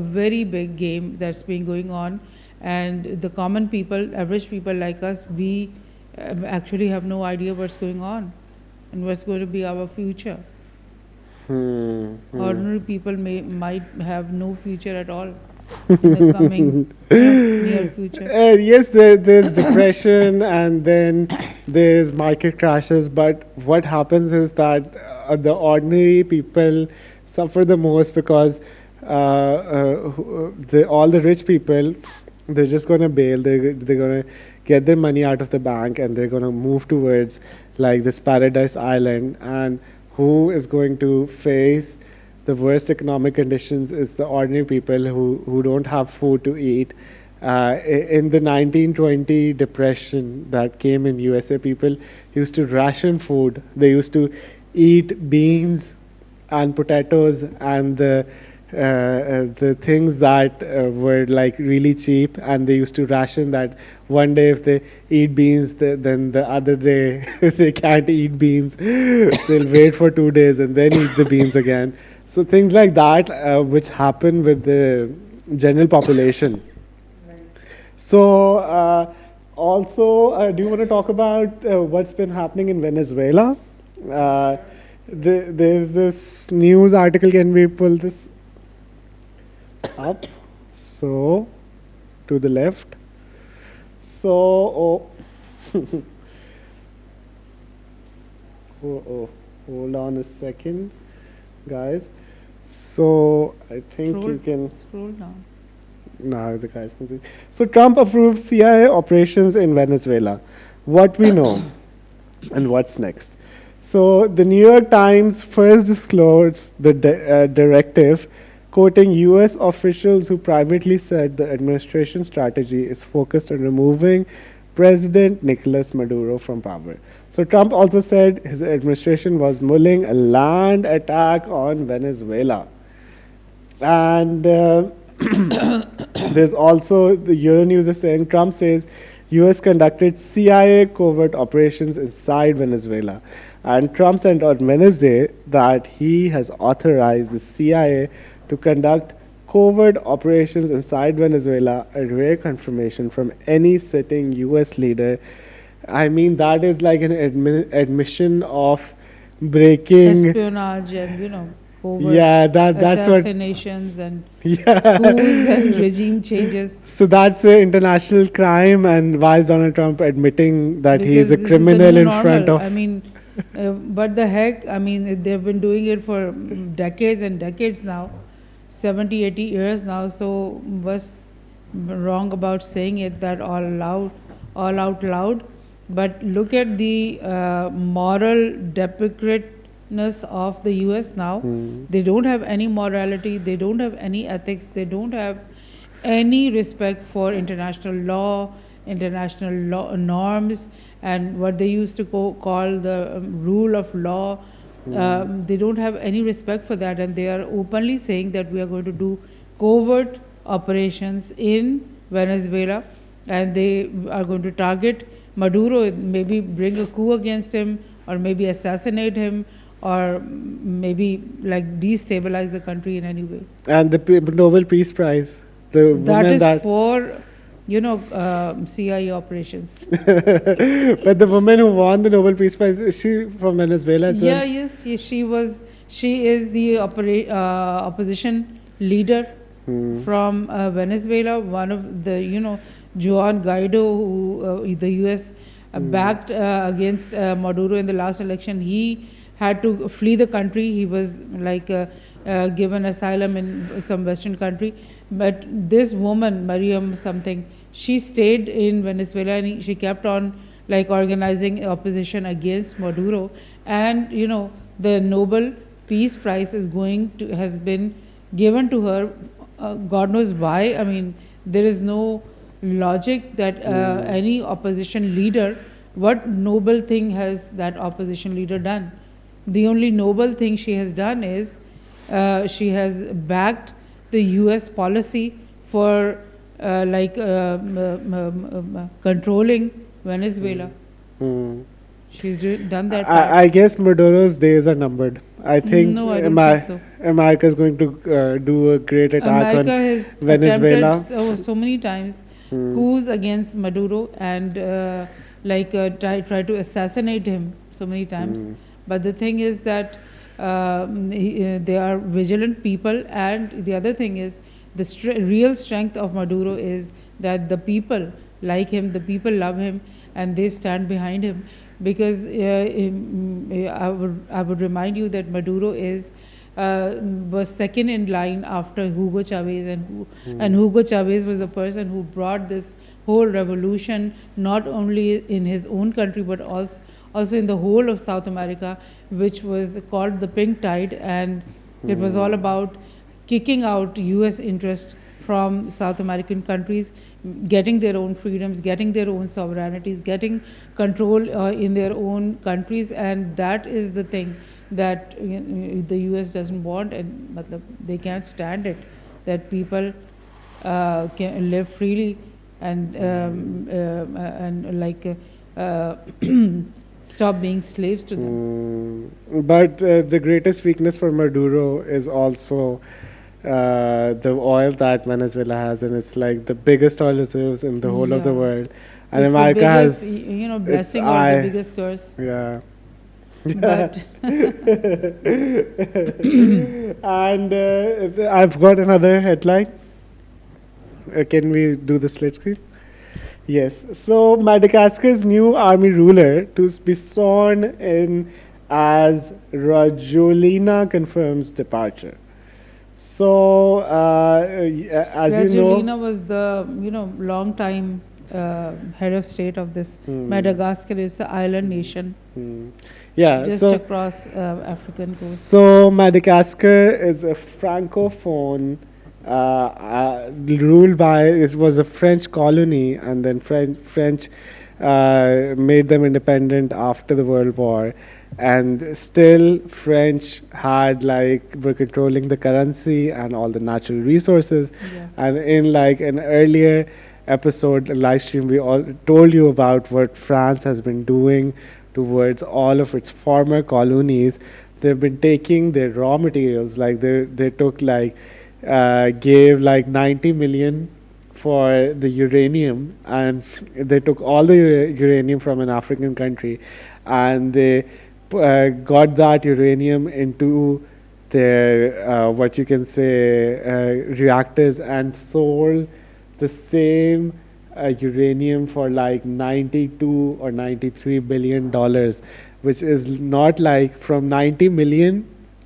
very big game that's been going on, and the common people, average people like us, we actually have no idea what's going on and what's going to be our future. Ordinary people might have no future at all in the coming near future. Yes, there's depression, and then there's market crashes. But what happens is that the ordinary people suffer the most, because all the rich people, they're just going to bail. They're going to get their money out of the bank, and they're going to move towards like this paradise island. And who is going to face the worst economic conditions is the ordinary people who don't have food to eat. In the 1920 depression that came in USA, people used to ration food. They used to eat beans and potatoes and the things that were like really cheap, and they used to ration that. One day if they eat beans, then the other day they can't eat beans. They'll wait for 2 days and then eat the beans again. So things like that, which happen with the general population. So also, do you want to talk about what's been happening in Venezuela? There's this news article. Can we pull this up? So, to the left. So, hold on a second, guys. So, I think you can scroll down. Now the guys can see. So, Trump approves CIA operations in Venezuela. What we know and what's next. So, the New York Times first disclosed the directive, quoting US officials who privately said the administration strategy is focused on removing President Nicolas Maduro from power. So Trump also said his administration was mulling a land attack on Venezuela. And there's also the Euronews is saying Trump says US conducted CIA covert operations inside Venezuela. And Trump said on Wednesday that he has authorized the CIA to conduct covert operations inside Venezuela, a rare confirmation from any sitting US leader. I mean, that is like an admission of breaking espionage and, covert that's what assassinations and coups and regime changes. So that's an international crime, and why is Donald Trump admitting that he is a Because this criminal the new in normal. front of? I mean, but the heck, I mean, they've been doing it for decades and decades now, 70, 80 years now. So what's wrong about saying it that all loud all out loud. But look at the moral deprecateness of the US now. They don't have any morality, they don't have any ethics, they don't have any respect for international law, international norms, and what they used to call the rule of law. They don't have any respect for that, and they are openly saying that we are going to do covert operations in Venezuela, and they are going to target Maduro, maybe bring a coup against him, or maybe assassinate him, or maybe like destabilize the country in any way. And the Nobel Peace Prize, the That woman is that for, CIA operations. but the woman who won the Nobel Peace Prize, is she from Venezuela as Yeah, well? yes, yes, she is the opposition leader from Venezuela, one of the, Juan Guaido, who the US backed against Maduro in the last election. He had to flee the country. He was like given asylum in some Western country. But this woman, Mariam something, she stayed in Venezuela, and she kept on like organizing opposition against Maduro. And the Nobel Peace Prize has been given to her. God knows why. I mean, there is no logic that any opposition leader, what noble thing has that opposition leader done? The only noble thing she has done is she has backed the US policy for controlling Venezuela. She's done that. I guess Maduro's days are numbered. I think, No, I don't think so. America is going to do a great attack America on has Venezuela. attempted so many times coups against Maduro, and try to assassinate him so many times. But the thing is that they are vigilant people, and the other thing is the real strength of Maduro is that the people like him, the people love him, and they stand behind him. Because I would remind you that Maduro was second in line after Hugo Chavez, and Hugo Chavez was the person who brought this whole revolution not only in his own country but also in the whole of South America, which was called the Pink Tide, and it was all about kicking out US interest from South American countries, getting their own freedoms, getting their own sovereignties, getting control in their own countries. And that is the thing that the US doesn't want, and they can't stand it, that people can live freely and stop being slaves to them. But the greatest weakness for Maduro is also the oil that Venezuela has, and it's like the biggest oil reserves in the whole of the Yeah. world. And It's America the has biggest, its blessing or eye. the biggest curse. Yeah. But And I've got another headline. Can we do the split screen? Yes. So Madagascar's new army ruler to be sworn in as Rajolina confirms departure. So as you know, Rajolina was the long time head of state of this. Madagascar is an island nation yeah. just So across African coast. So Madagascar is a francophone, ruled by, it was a French colony, and then French made them independent after the World War, and still French were controlling the currency and all the natural resources. Yeah. And in like an earlier episode live stream, we all told you about what France has been doing towards all of its former colonies. They've been taking their raw materials, like they took gave like 90 million for the uranium, and they took all the uranium from an African country, and they got that uranium into their what you can say reactors, and sold the same uranium for like 92 or 93 billion dollars, which is not like, from 90 million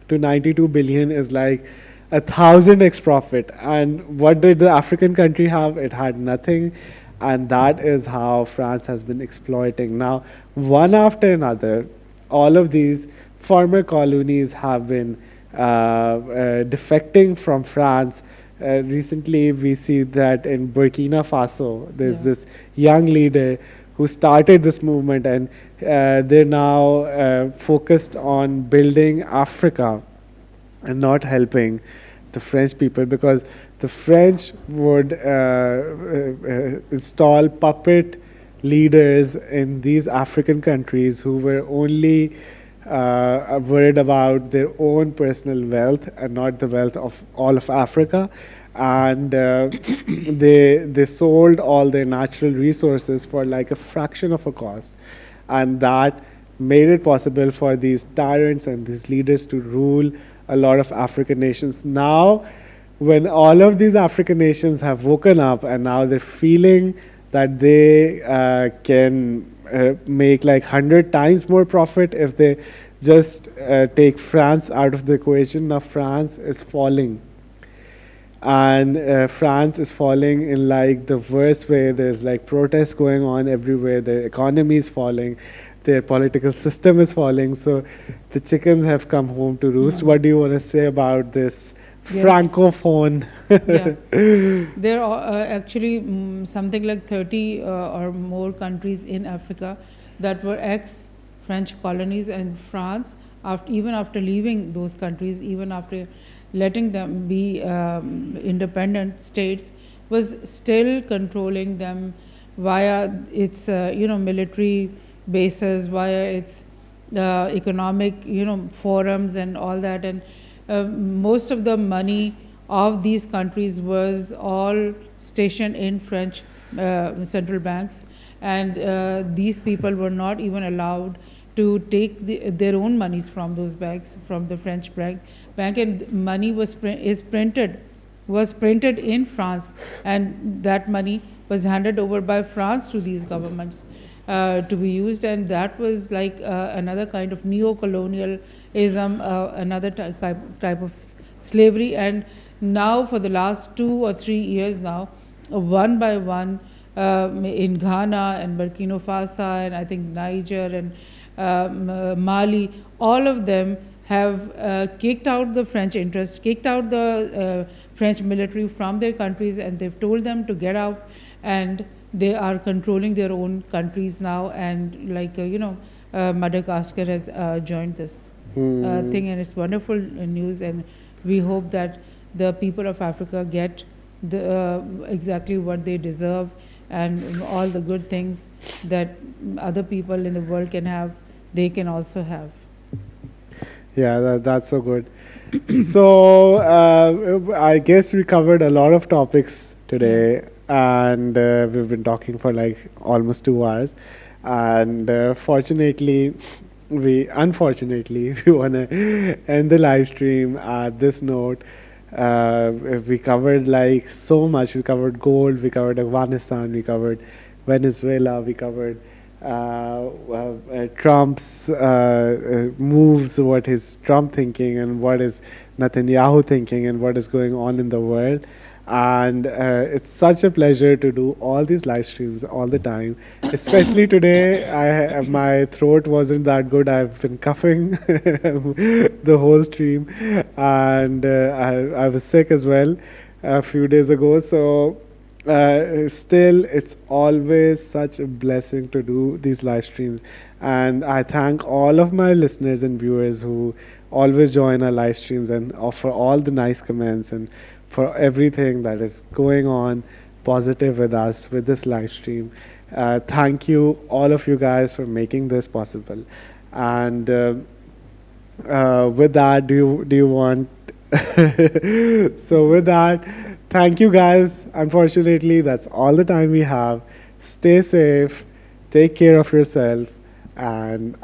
to 92 billion is like 1,000x profit. And what did the African country have? It had nothing. And that is how France has been exploiting. Now, one after another, all of these former colonies have been defecting from France. Recently, we see that in Burkina Faso, there's Yeah. this young leader who started this movement, and they're now focused on building Africa and not helping the French people, because the French would install puppet leaders in these African countries who were only worried about their own personal wealth and not the wealth of all of Africa. And they sold all their natural resources for like a fraction of a cost, and that made it possible for these tyrants and these leaders to rule a lot of African nations. Now, when all of these African nations have woken up and now they're feeling that they can make like 100 times more profit if they just take France out of the equation. Now France is falling, and France is falling in like the worst way. There's like protests going on everywhere. Their economy is falling, their political system is falling. So the chickens have come home to roost. What do you want to say about this Yes. francophone? Yeah. There are actually something like 30 or more countries in Africa that were ex-French colonies, and France, even after leaving those countries, even after letting them be independent states, was still controlling them via its military bases, via its economic forums and all that. And most of the money of these countries was all stationed in French central banks, and these people were not even allowed to take their own monies from those banks, from the French bank, and money was printed in France, and that money was handed over by France to these governments to be used, and that was like another kind of neo-colonialism, another type of slavery. And now for the last 2 or 3 years now, one by one, in Ghana and Burkina Faso and I think Niger and Mali, all of them have kicked out the French interest, kicked out the French military from their countries, and they've told them to get out, and they are controlling their own countries now. And like Madagascar has joined this thing, and it's wonderful news, and we hope that the people of Africa get exactly what they deserve, and all the good things that other people in the world can have, they can also have. Yeah, that's so good. So I guess we covered a lot of topics today, and we've been talking for like almost 2 hours. And unfortunately, we want to end the live stream at this note. We covered like so much. We covered gold, we covered Afghanistan, we covered Venezuela, we covered Trump's moves, what is Trump thinking, and what is Netanyahu thinking, and what is going on in the world. And it's such a pleasure to do all these live streams all the time. Especially today, my throat wasn't that good. I've been coughing the whole stream, and I was sick as well a few days ago. So still, it's always such a blessing to do these live streams. And I thank all of my listeners and viewers who always join our live streams and offer all the nice comments, and for everything that is going on positive with us with this live stream. Thank you, all of you guys, for making this possible. And with that, do you want? So with that, thank you guys. Unfortunately, that's all the time we have. Stay safe, take care of yourself, and